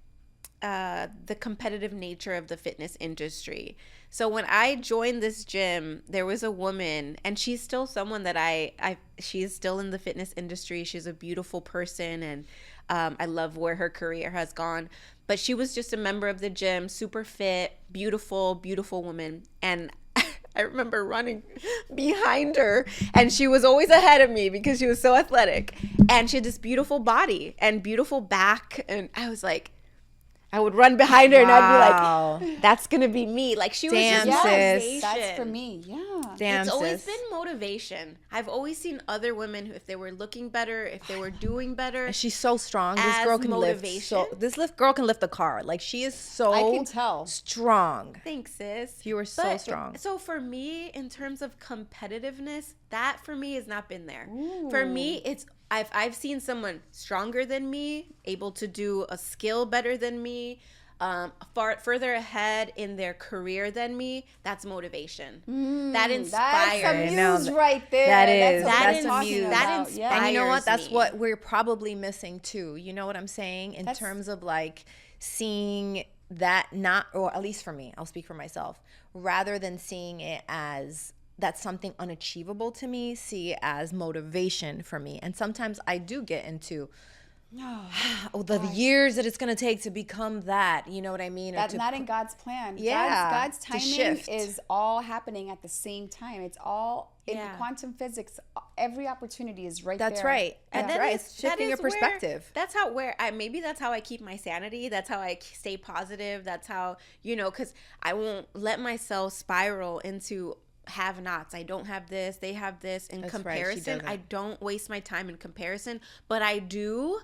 the competitive nature of the fitness industry. So when I joined this gym, there was a woman, and she's still someone that she's still in the fitness industry. She's a beautiful person, and I love where her career has gone. But she was just a member of the gym, super fit, beautiful, beautiful woman. And I remember running behind her, and she was always ahead of me because she was so athletic. And she had this beautiful body and beautiful back. And I was like, I would run behind her and I'd be like, that's going to be me. Like she was Damn, just sis. motivation. That's for me. Yeah. Damn, It's always sis. been motivation. I've always seen other women who, if they were looking better, if they were doing better. And she's so strong. This As girl can motivation? lift. Girl can lift a car. Like she is so I can tell. strong. Thanks, sis. You are so strong. So for me, in terms of competitiveness, that for me has not been there. For me, it's I've seen someone stronger than me, able to do a skill better than me, far further ahead in their career than me. That's motivation. That inspires. That's a know muse that- right there. that is. what That's we're a talking muse. That about. inspires. And you know what? That's me. what we're probably missing too. You know what I'm saying? In That's- terms of like seeing that or at least for me, I'll speak for myself, rather than seeing it as that's something unachievable to me, see it as motivation for me. And sometimes I do get into the years that it's going to take to become that, you know what I mean? Or That's to not in God's plan. Yeah, God's to timing shift. is all happening at the same time. It's all in Yeah. quantum physics. Every opportunity is right there. That's right. And That's that right. is- It's that shifting your is where- perspective. That's how maybe that's how I keep my sanity. That's how I stay positive. That's how, because I won't let myself spiral into have-nots. I don't have this. They have this. In That's right, she comparison, doesn't. I don't waste my time in comparison, but I do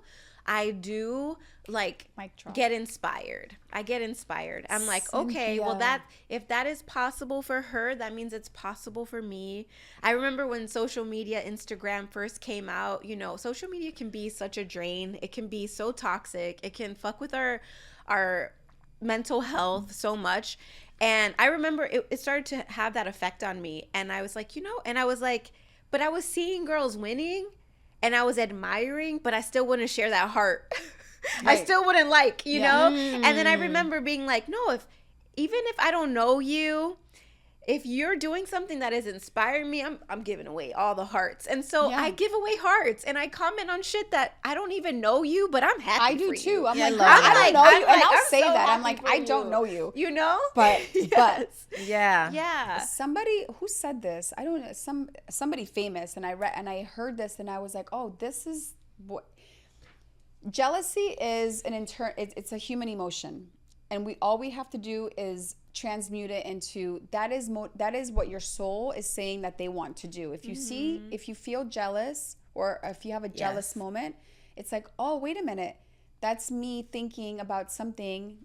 like Mic drop. get inspired. I get inspired. I'm like, okay, well Cynthia. if that is possible for her, that means it's possible for me. I remember when social media, Instagram first came out, social media can be such a drain. It can be so toxic. It can fuck with our mental health so much. And I remember it started to have that effect on me. And I was like, but I was seeing girls winning and I was admiring, but I still wouldn't share that heart. I Right. still wouldn't like, you Yeah. know? And then I remember being like, no, even if I don't know you, if you're doing something that is inspiring me, I'm giving away all the hearts. And so Yeah. I give away hearts and I comment on shit that I don't even know you, but I'm happy I do for too. you. I'm Yeah, I like, love I that. don't know I'm you, and like, I'll I'm say so that. I'm happy like, for I you. don't know you. You know? But Yes. Yeah. Yeah. somebody who said this, I don't know, somebody famous, and I heard this, and I was like, oh, this is what jealousy is. It's a human emotion, and all we have to do is transmute it into that is what your soul is saying that they want to do. If you feel jealous, or if you have a jealous moment, it's like, oh, wait a minute, that's me thinking about something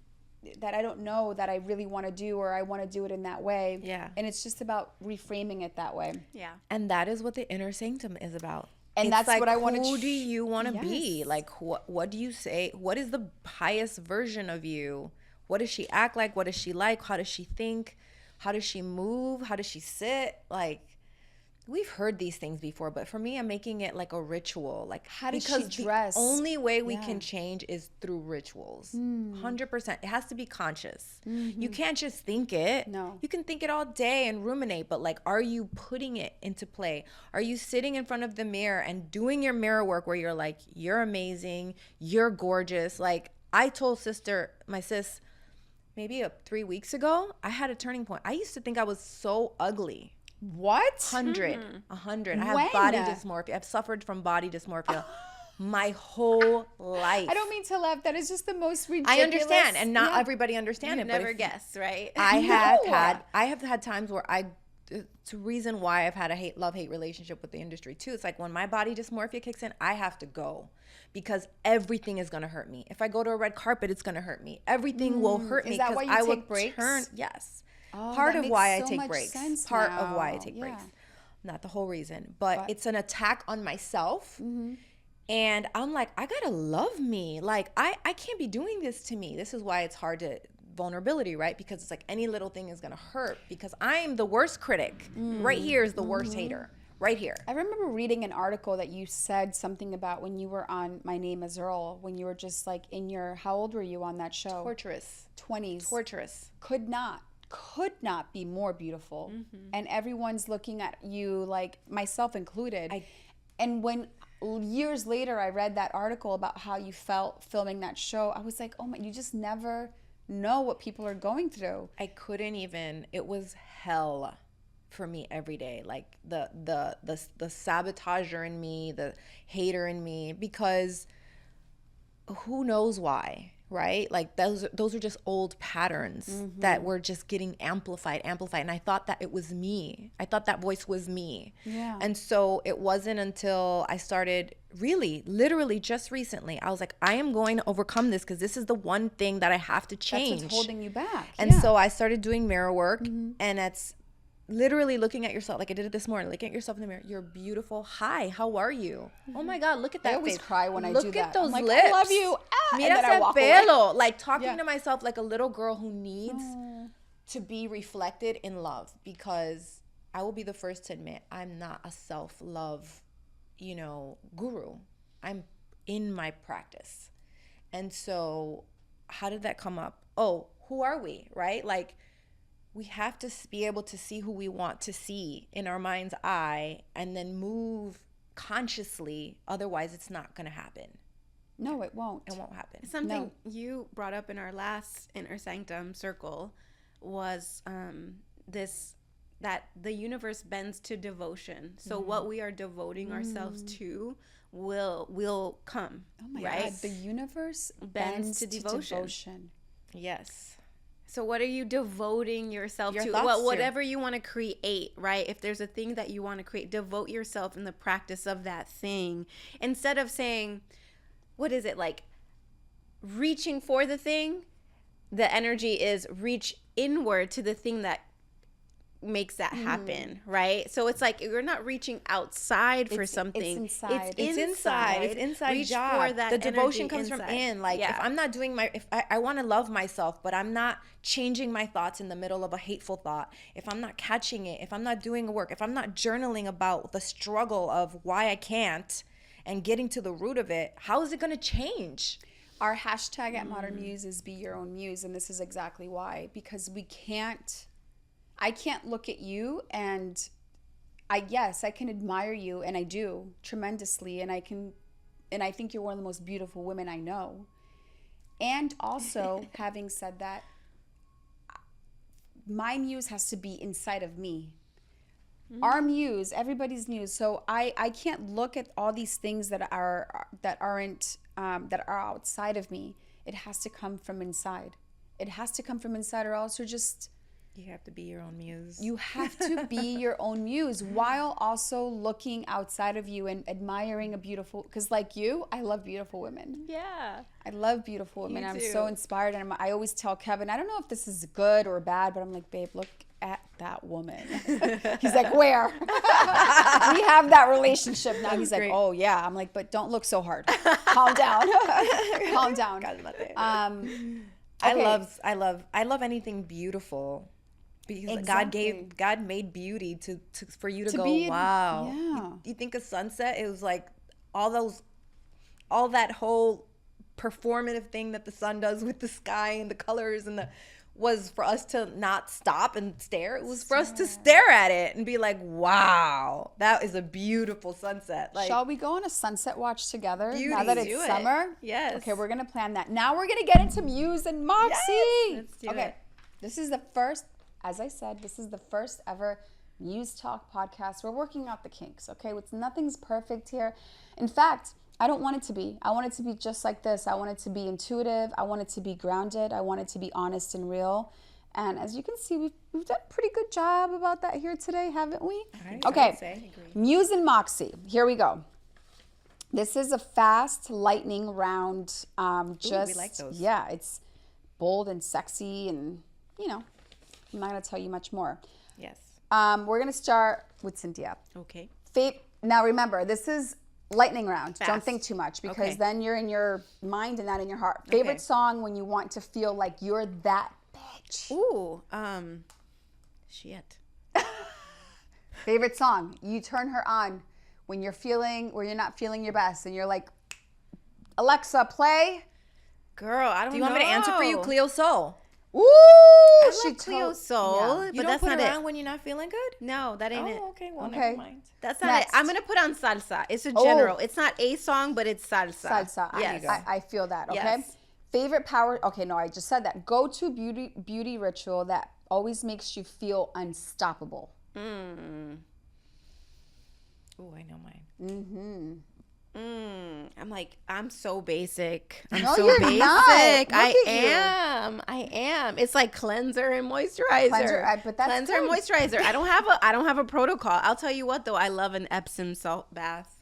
that I don't know that I really want to do, or I want to do it in that way. Yeah. And it's just about reframing it that way. Yeah. And that is what the inner sanctum is about. And It's that's like, what I want to. Who do you want to be? Yes. Like, what do you say? What is the highest version of you? What does she act like? What does she like? How does she think? How does she move? How does she sit? Like, we've heard these things before, but for me, I'm making it like a ritual. Like, How does she because dress? The only way we Yeah. can change is through rituals. 100%. It has to be conscious. You can't just think it. No. You can think it all day and ruminate, but like, are you putting it into play? Are you sitting in front of the mirror and doing your mirror work where you're like, you're amazing, you're gorgeous? Like, I told my sis, maybe 3 weeks ago, I had a turning point. I used to think I was so ugly. What? 100. I have When? body dysmorphia. I've suffered from body dysmorphia my whole life. I don't mean to laugh. That is just the most ridiculous. I understand, and not Yeah. everybody understands You it. never but if- guess, right? I No. have had times where it's a reason why I've had a love-hate relationship with the industry too. It's like when my body dysmorphia kicks in, I have to go because everything is going to hurt me. If I go to a red carpet, it's going to hurt me. Everything will hurt me. Is that 'cause why you I take will breaks? Yes. Oh, Part that of makes why I so take much breaks. sense Part of why I now. take Yeah. breaks. Not the whole reason, but it's an attack on myself. Mm-hmm. And I'm like, I gotta love me. Like, I can't be doing this to me. This is why it's hard to vulnerability, right? Because it's like any little thing is gonna hurt because I'm the worst critic. Right here is the worst hater. Right here. I remember reading an article that you said something about when you were on My Name Is Earl, when you were just like how old were you on that show? Torturous. 20s. Torturous. Could not be more beautiful. And everyone's looking at you, like myself included. And when years later I read that article about how you felt filming that show, I was like, oh my, you just never know what people are going through. I couldn't even, it was hell for me every day. Like the sabotager in me, the hater in me, because who knows why, right? Like those are just old patterns that were just getting amplified. And I thought that it was me. I thought that voice was me. Yeah. And so it wasn't until I started literally just recently, I was like, I am going to overcome this because this is the one thing that I have to change. That's what's holding you back. And Yeah. so I started doing mirror work, and it's literally looking at yourself. Like I did it this morning, looking at yourself in the mirror. You're beautiful. Hi, how are you? Oh my God, look at that I always face. cry when I look do at that. those I'm like, lips. I love you. And Mira then I ese walk away. pelo. Like talking Yeah. to myself like a little girl who needs to be reflected in love, because I will be the first to admit I'm not a self-love, guru. I'm in my practice. And so how did that come up? Oh, who are we, right? Like we have to be able to see who we want to see in our mind's eye and then move consciously. Otherwise, it's not going to happen. No, it won't. It won't happen. Something you brought up in our last Inner Sanctum circle was that the universe bends to devotion. So what we are devoting ourselves to will come. Oh my right? God, the universe Bends to devotion. devotion. Yes. So what are you devoting yourself Your to? thoughts Well, to. whatever you want to create, right? If there's a thing that you want to create, devote yourself in the practice of that thing. Instead of saying, what is it, like reaching for the thing, the energy is reach inward to the thing that makes that happen, right? So it's like you're not reaching outside for something. It's inside. It's inside. It's inside Reach job. for that the devotion energy comes from inside. in. Like Yeah. if I'm not doing if I want to love myself, but I'm not changing my thoughts in the middle of a hateful thought, if I'm not catching it, if I'm not doing work, if I'm not journaling about the struggle of why I can't and getting to the root of it, how is it going to change? Our hashtag at Modern Muse is be your own muse. And this is exactly why. Because I can't look at you and I can admire you, and I do tremendously. And I think you're one of the most beautiful women I know. And also, having said that, my muse has to be inside of me. Our muse, everybody's muse. So I can't look at all these things that are outside of me. It has to come from inside. It has to come from inside, or else you're just. You have to be your own muse. You have to be your own muse while also looking outside of you and admiring a beautiful. Because like you, I love beautiful women. Yeah. I love beautiful women. You I'm too. so inspired, and I always tell Kevin, I don't know if this is good or bad, but I'm like, babe, look at that woman. He's like, where? We have that relationship now. He's like, great. oh yeah. I'm like, but don't look so hard. Calm down. Calm down. Cálmate. Okay. I love anything beautiful. Because Exactly. God made beauty for you to go, be, wow. yeah. You think of sunset, it was like all that whole performative thing that the sun does with the sky and the colors and was for us to not stop and stare. It was for us to stare at it and be like, wow, that is a beautiful sunset. Like, Shall we go on a sunset watch together Beauty. now that it's Do it. summer? Yes. Okay, we're gonna plan that. Now we're gonna get into Muse and Moxie. Yes, let's do okay. it. This is the first, as I said, this is the first ever Muse Talk podcast. We're working out the kinks, okay? Nothing's perfect here. In fact, I don't want it to be. I want it to be just like this. I want it to be intuitive. I want it to be grounded. I want it to be honest and real. And as you can see, we've done a pretty good job about that here today, haven't we? Okay, Muse and Moxie. Here we go. This is a fast lightning round. we like those. Yeah, it's bold and sexy, and I'm not gonna tell you much more. yes. We're gonna start with Cynthia. Okay. Now remember, this is lightning round. Don't Fast. think too much, because Okay. then you're in your mind and not in your heart. Favorite Okay. song when you want to feel like you're that bitch. Ooh, shit. Favorite song, you turn her on when you're not feeling your best, and you're like, Alexa, play. Girl, I don't know. Do you want me to answer for you? Cleo Soul. Ooh, I she love Cleo told- Soul, Yeah. You but don't that's put not it on it. when you're not feeling good? No, that ain't it. Oh, okay. Well, Okay. never mind. That's not Next. it. I'm gonna put on salsa. It's a Oh. general. It's not a song, but it's salsa. Salsa. Yes. I feel that. Okay. Yes. Favorite power. Okay, no, I just said that. Go to beauty ritual that always makes you feel unstoppable. Oh, I know mine. I'm so basic. I'm No, so you're basic. not. Look I at you. am. I am. It's like cleanser and moisturizer. But that's Cleanser and good. moisturizer. I don't have a protocol. I'll tell you what though, I love an Epsom salt bath.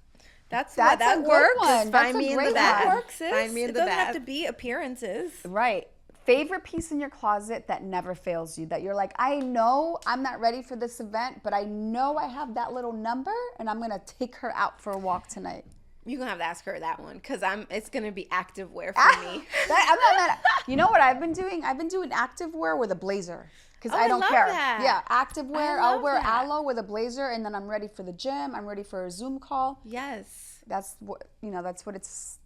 That's that a good works. one. Just That's find a me in great the bath. one. Works, sis. Find me in It the doesn't have bath. to be appearances. Right. Favorite piece in your closet that never fails you, that you're like, I know I'm not ready for this event, but I know I have that little number, and I'm gonna take her out for a walk tonight. You're gonna have to ask her that one, because it's gonna be activewear for me. I'm not. You know what I've been doing? I've been doing activewear with a blazer, because Oh, I I don't love care. that. Yeah, activewear. I I'll love wear that. aloe with a blazer, and then I'm ready for the gym. I'm ready for a Zoom call. Yes. That's what That's what it's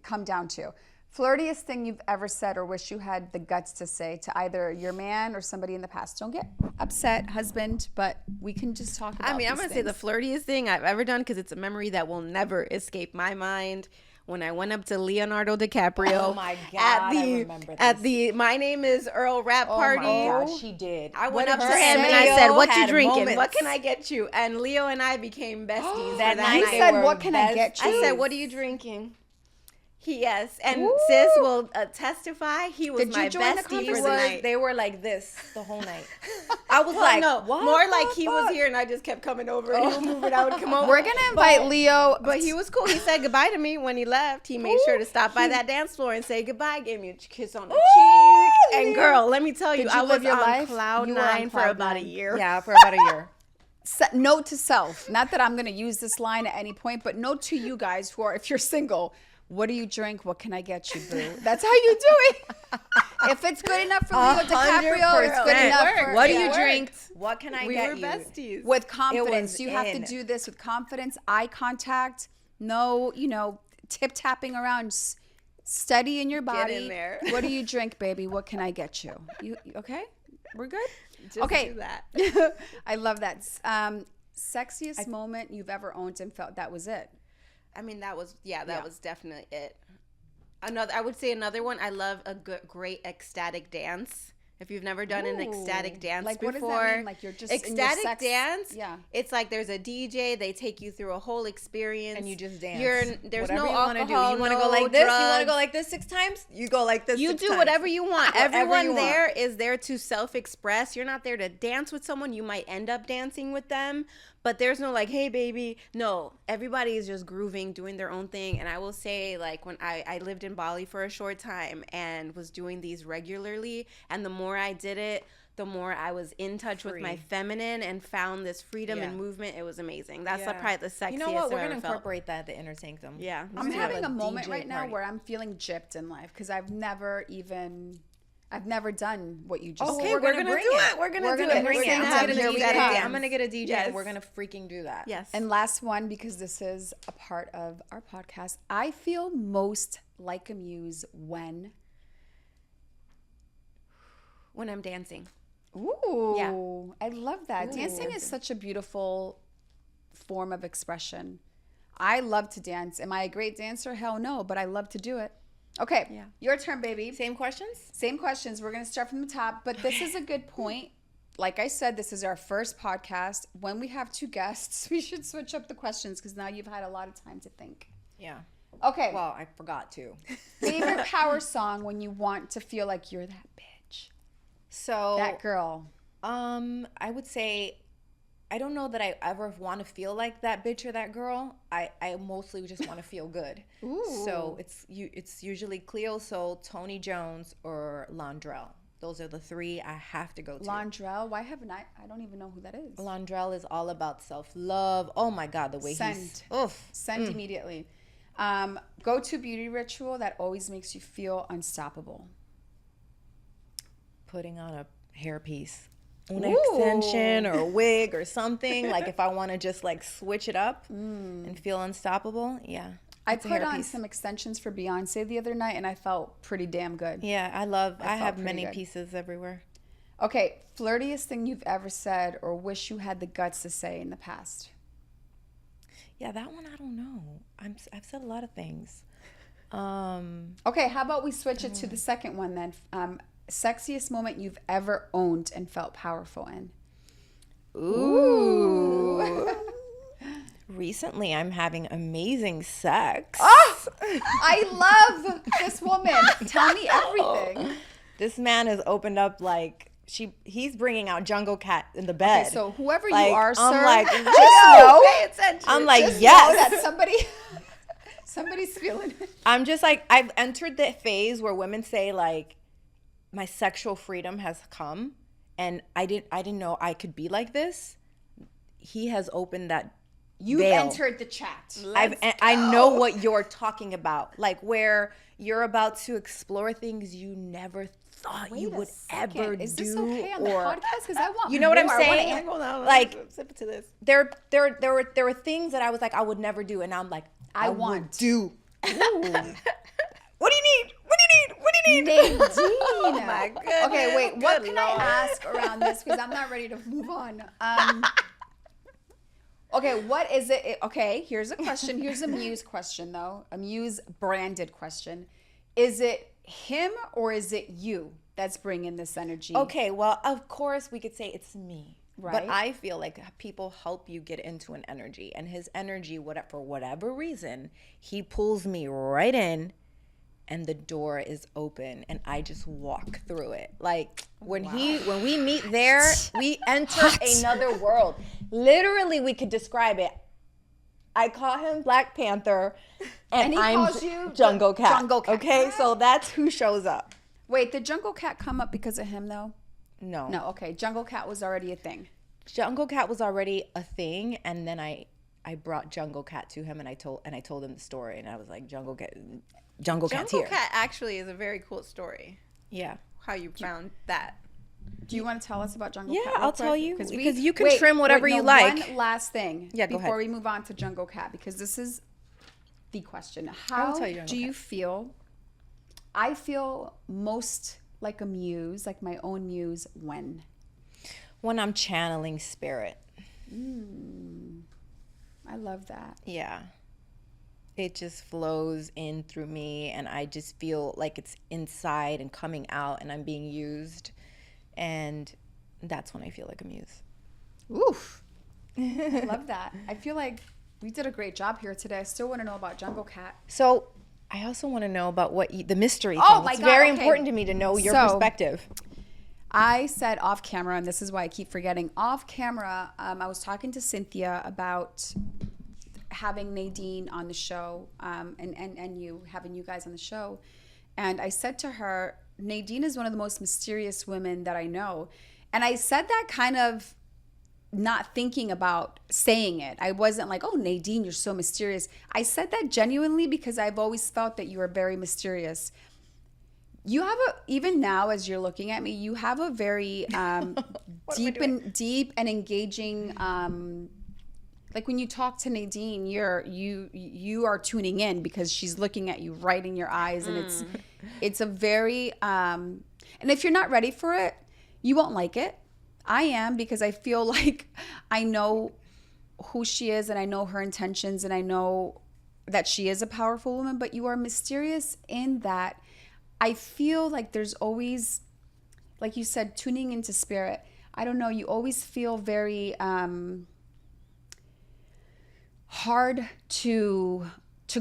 come down to. Flirtiest thing you've ever said or wish you had the guts to say to either your man or somebody in the past. Don't get upset, husband, but we can just talk about I'm these gonna say the things. flirtiest thing I've ever done, because it's a memory that will never escape my mind. When I went up to Leonardo DiCaprio Oh my God, I remember at this. the My Name Is Earl rap party. Oh my God, she did. I What went up did to her him and say? I said, "What you Had drinking? moments. What can I get you?" And Leo and I became besties That for that night You night. they said, were what can I get you? I said, "What are you drinking?" Yes, and Ooh. sis will testify. He was Did you my join the bestie for the conversation? night. They were like this the whole night. I was Well, like, no, what? more the like he was fuck? here and I just kept coming over. He would move it, I would come over. We're gonna invite Leo, But he was cool. He said goodbye to me when he left. He made sure to stop by that dance floor and say goodbye. Gave me a kiss on the cheek. And girl, let me tell you, Did you I live was your on life? cloud You were on 9 for cloud about a nine. year. Yeah, for about a year. Note to self. Not that I'm gonna use this line at any point, but note to you guys who are, if you're single. What do you drink? What can I get you, boo? That's how you do it. If it's good enough for Leo DiCaprio, it's good 100%. enough for What do It you worked. drink? What can I We get were you? besties. with confidence. was You have to in. do this with confidence, eye contact, no, tip tapping around. Just Steady in your body. in there. What do you drink, baby? What can I get you? You okay? We're good? Just Okay. do that. I love that. Sexiest moment you've ever owned and felt. That was it. I mean, that was definitely it. I would say another one. I love a great ecstatic dance. If you've never done an ecstatic dance like, before, what does that mean? Like you're just in your ecstatic sex- dance. Yeah. It's like there's a DJ. They take you through a whole experience, And you just dance. There's Whatever no you wanna alcohol. do. You want to no go like this? You want to drugs. go like this 6 times? You go like this. You 6 do times. whatever you want. Whatever Everyone you want. there is there to self-express. You're not there to dance with someone. You might end up dancing with them, but there's no like, hey, baby. No, everybody is just grooving, doing their own thing. And I will say, like, when I lived in Bali for a short time and was doing these regularly, and the more I did it, the more I was in touch with my feminine and found this freedom and movement. It was amazing. That's probably the sexiest You know what? We're I've going ever to felt. incorporate that at the Inner Sanctum. Yeah. I'm do having a a moment DJ right now party. where I'm feeling gypped in life because I've never done what you just Okay, said. we're gonna do it. We're gonna do it. bring We're it. gonna I'm have gonna an do ecstatic that. dance. I'm going to get a DJ Yes. and we're going to freaking do that. Yes. And last one, because this is a part of our podcast, I feel most like a muse when I'm dancing. Ooh, I love that. Dancing is such a beautiful form of expression. I love to dance. Am I a great dancer? Hell no, but I love to do it. Okay, your turn, baby. Same questions? Same questions. We're going to start from the top, but this is a good point. Like I said, this is our first podcast. When we have 2 guests, we should switch up the questions because now you've had a lot of time to think. Yeah. Okay. Well, I forgot to. Favorite power song when you want to feel like you're that bitch, So that girl. I would say I don't know that I ever want to feel like that bitch or that girl. I mostly just want to feel good. So it's usually Cleo Sol, Tony Jones, or Londrell. Those are the 3 I have to go to. Londrell. Why haven't I don't even know who that is. Londrell is all about self-love. Oh my God, the way he's... Oof. Send immediately. Go-to beauty ritual that always makes you feel unstoppable. Putting on a hairpiece. An extension or a wig or something. Like if I want to just like switch it up and feel unstoppable. Yeah. I put on some extensions for Beyonce the other night and I felt pretty damn good. Yeah, I have pretty many good. pieces everywhere. Okay, flirtiest thing you've ever said or wish you had the guts to say in the past. Yeah, that one I don't know. I've said a lot of things. Okay, how about we switch it to the second one then? Sexiest moment you've ever owned and felt powerful in. Ooh. Recently, I'm having amazing sex. Oh, I love this woman. Tell me everything. This man has opened up like he's bringing out Jungle Cat in the bed. Okay, so whoever Like, you are, I'm sir, like, just know. Pay attention. I'm like, Just yes. know that somebody's feeling it. I'm just like, I've entered the phase where women say like, my sexual freedom has come, and I didn't know I could be like this. He has opened that. You've veil. entered the chat. I know what you're talking about, like where you're about to explore things you never thought you would ever Is do. this okay on the podcast? Because I want You know what I'm more. I wanna saying? answer- Hold on, Like, sip to this. there were things that I was like I would never do, and now I'm like I want. would do. What do you need? What do you need? What do you need? Nadine. Oh my goodness. Okay, wait. What Good can Lord. I ask around this? Because I'm not ready to move on. Okay, what is it? Okay, here's a question. Here's a Muse question, though. A Muse branded question. Is it him or is it you that's bringing this energy? Okay, well, of course we could say it's me. Right. But I feel like people help you get into an energy, and his energy, for whatever reason, he pulls me right in, and the door is open, and I just walk through it. Like when we meet there, we enter another world. Literally, we could describe it. I call him Black Panther, and he I'm calls you Jungle Cat. Jungle Cat. Okay, so that's who shows up. Wait, did Jungle Cat come up because of him, though? No. No, okay. Jungle Cat was already a thing. Jungle Cat was already a thing, and then I brought Jungle Cat to him, and I told him the story, and I was like, Jungle Cat's Jungle here. Cat actually is a very cool story. Yeah. How you found that. Do you want to tell us about Jungle Yeah, Cat? real I'll quick? tell you, because you can trim whatever you no, like. One last thing Yeah, go before ahead. we move on to Jungle Cat, because this is the question. I will How tell you Jungle do you Cat. feel I feel most like a muse, like my own muse, when I'm channeling spirit. I love that. Yeah. It just flows in through me, and I just feel like it's inside and coming out, and I'm being used. And that's when I feel like a muse. Oof. I love that. I feel like we did a great job here today. I still want to know about Jungle Cat. So I also want to know about the mystery Oh, thing. my It's God, very okay. important to me to know your So- perspective. I said off camera, and this is why I keep forgetting. Off camera, I was talking to Cynthia about having Nadine on the show, and you having you guys on the show. And I said to her, Nadine is one of the most mysterious women that I know. And I said that kind of not thinking about saying it. I wasn't like, oh, Nadine, you're so mysterious. I said that genuinely because I've always felt that you are very mysterious. You have even now as you're looking at me, you have a very deep and engaging, like when you talk to Nadine, you are tuning in because she's looking at you right in your eyes, and it's a very and if you're not ready for it, you won't like it. I am, because I feel like I know who she is, and I know her intentions, and I know that she is a powerful woman, but you are mysterious in that I feel like there's always, like you said, tuning into spirit. I don't know, you always feel very hard to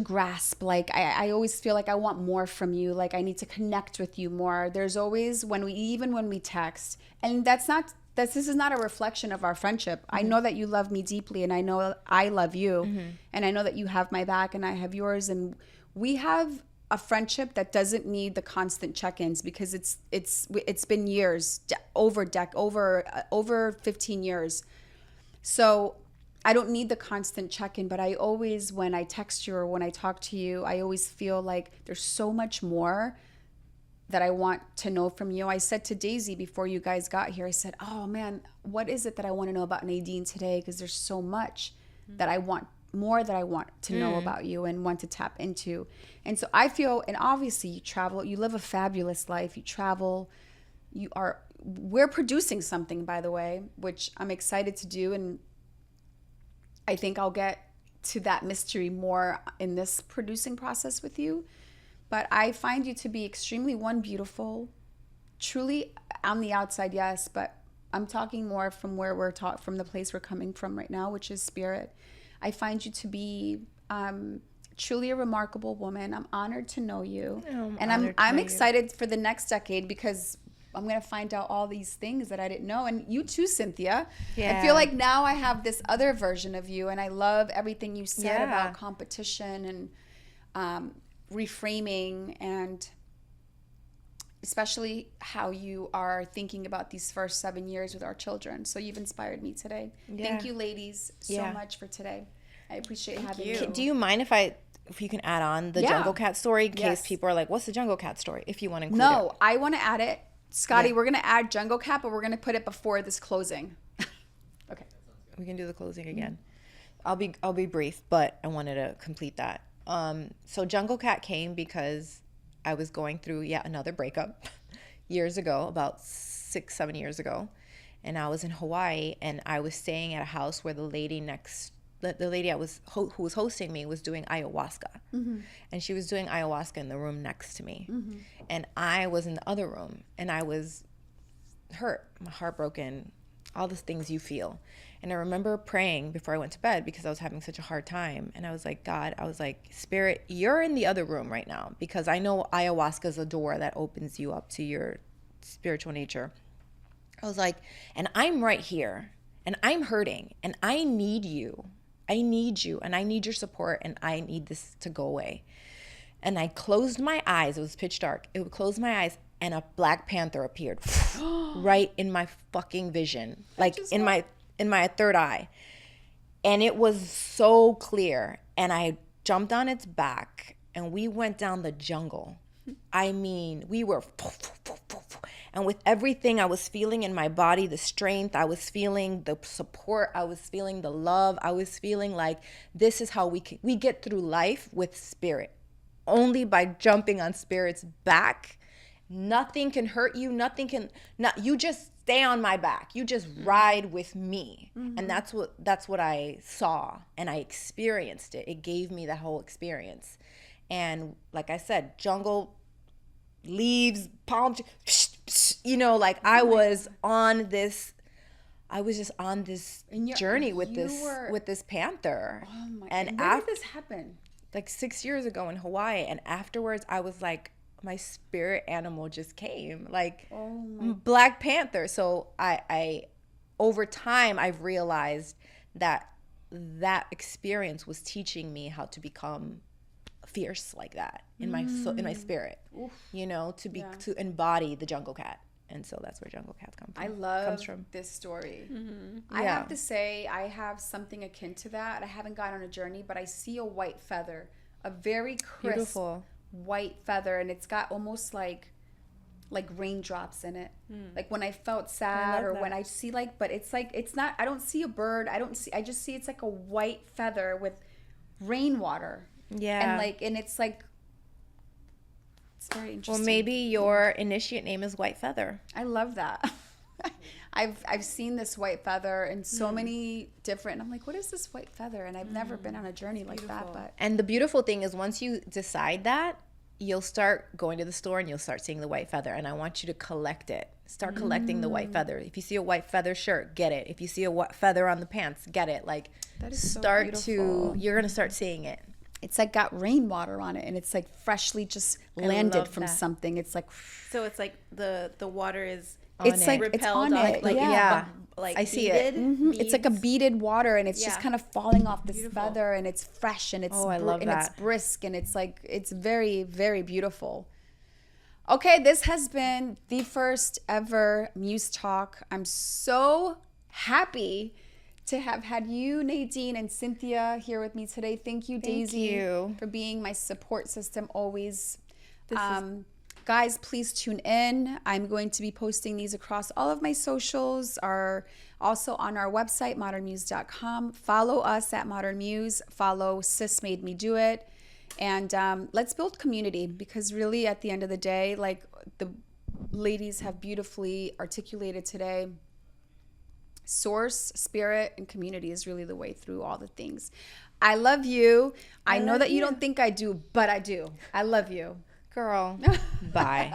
grasp. Like I always feel like I want more from you. Like I need to connect with you more. There's always when we text, and this is not a reflection of our friendship. I know that you love me deeply, and I know I love you, and I know that you have my back and I have yours, and we have a friendship that doesn't need the constant check-ins because it's been years, over 15 years. So I don't need the constant check-in, but I always, when I text you or when I talk to you, I always feel like there's so much more that I want to know from you. I said to Daisy before you guys got here, I said, oh man, what is it that I want to know about Nadine today? Because there's so much that I want to know about you and want to tap into. And so I feel, and obviously you travel, you live a fabulous life, you travel, we're producing something, by the way, which I'm excited to do. And I think I'll get to that mystery more in this producing process with you. But I find you to be extremely, beautiful, truly on the outside, yes, but I'm talking more from where from the place we're coming from right now, which is spirit. I find you to be truly a remarkable woman. I'm honored to know you. I'm excited for the next decade because I'm going to find out all these things that I didn't know. And you too, Cynthia. Yeah. I feel like now I have this other version of you, and I love everything you said about competition and reframing, and especially how you are thinking about these first 7 years with our children. So you've inspired me today. Yeah. Thank you, ladies, so much for today. I appreciate having you. Do you mind if you can add on the Jungle Cat story in case people are like, what's the Jungle Cat story? If you want to include it. No, I want to add it. Scotty, we're going to add Jungle Cat, but we're going to put it before this closing. Okay. We can do the closing again. I'll be brief, but I wanted to complete that. So Jungle Cat came because I was going through yet another breakup years ago, about 6-7 years ago. And I was in Hawaii, and I was staying at a house where the lady who was hosting me was doing ayahuasca. Mm-hmm. And she was doing ayahuasca in the room next to me. Mm-hmm. And I was in the other room, and I was hurt, heartbroken, all the things you feel. And I remember praying before I went to bed because I was having such a hard time. And I was like, God, Spirit, you're in the other room right now, because I know ayahuasca is a door that opens you up to your spiritual nature. I was like, and I'm right here, and I'm hurting, and I need you. I need you, and I need your support, and I need this to go away. And I closed my eyes. It was pitch dark. It would close my eyes, and a Black Panther appeared right in my fucking vision, like in my third eye. And it was so clear. And I jumped on its back, and we went down the jungle. I mean, we were, and with everything I was feeling in my body, the strength, I was feeling the support, I was feeling the love, I was feeling like this is how we get through life with spirit. only by jumping on Spirit's back. Nothing can hurt you. Nothing can not. You just stay on my back. You just ride with me, and that's what I saw, and I experienced it. It gave me the whole experience, and like I said, jungle, leaves, palm, you know, like I was on this. I was just on this journey with this panther. Oh my! And where did this happen? Like 6 years ago in Hawaii, and afterwards I was like, my spirit animal just came, like Black Panther. So I over time I've realized that experience was teaching me how to become fierce like that in my spirit. Oof. You know, to embody the jungle cat. And so that's where jungle cats come from. I love this story. I have to say, I have something akin to that. I haven't gone on a journey, but I see a white feather, a very crisp beautiful white feather, and it's got almost like raindrops in it. Like when I felt sad, or when I see but it's like, it's not, I don't see a bird. I just see it's like a white feather with rainwater. Yeah. And it's like, it's very interesting. Well, maybe your initiate name is White Feather. I love that. I've seen this white feather in so many different, and I'm like, what is this white feather? And I've never been on a journey like that. And the beautiful thing is, once you decide that, you'll start going to the store and you'll start seeing the white feather. And I want you to collect it. Start collecting the white feather. If you see a white feather shirt, get it. If you see a white feather on the pants, get it. Like, that is you're going to start seeing it. It's like got rainwater on it, and it's like freshly just landed from something. It's like, so it's like the water is it's like it's on it. Like I see it. It's like a beaded water, and it's just kind of falling off this feather, and it's fresh, and it's I love that. It's brisk, and it's like, it's very, very beautiful. Okay, this has been the first ever Muze Talk. I'm so happy to have had you, Nadine, and Cynthia here with me today. Thank you, Daisy, for being my support system always. Guys, please tune in. I'm going to be posting these across all of my socials, are also on our website, modernmuze.com. Follow us at Modern Muze. Follow Sis Made Me Do It. And let's build community, because really at the end of the day, like the ladies have beautifully articulated today, source, spirit, and community is really the way through all the things. I love you. I know that you don't think I do, but I do. I love you. Girl. Bye.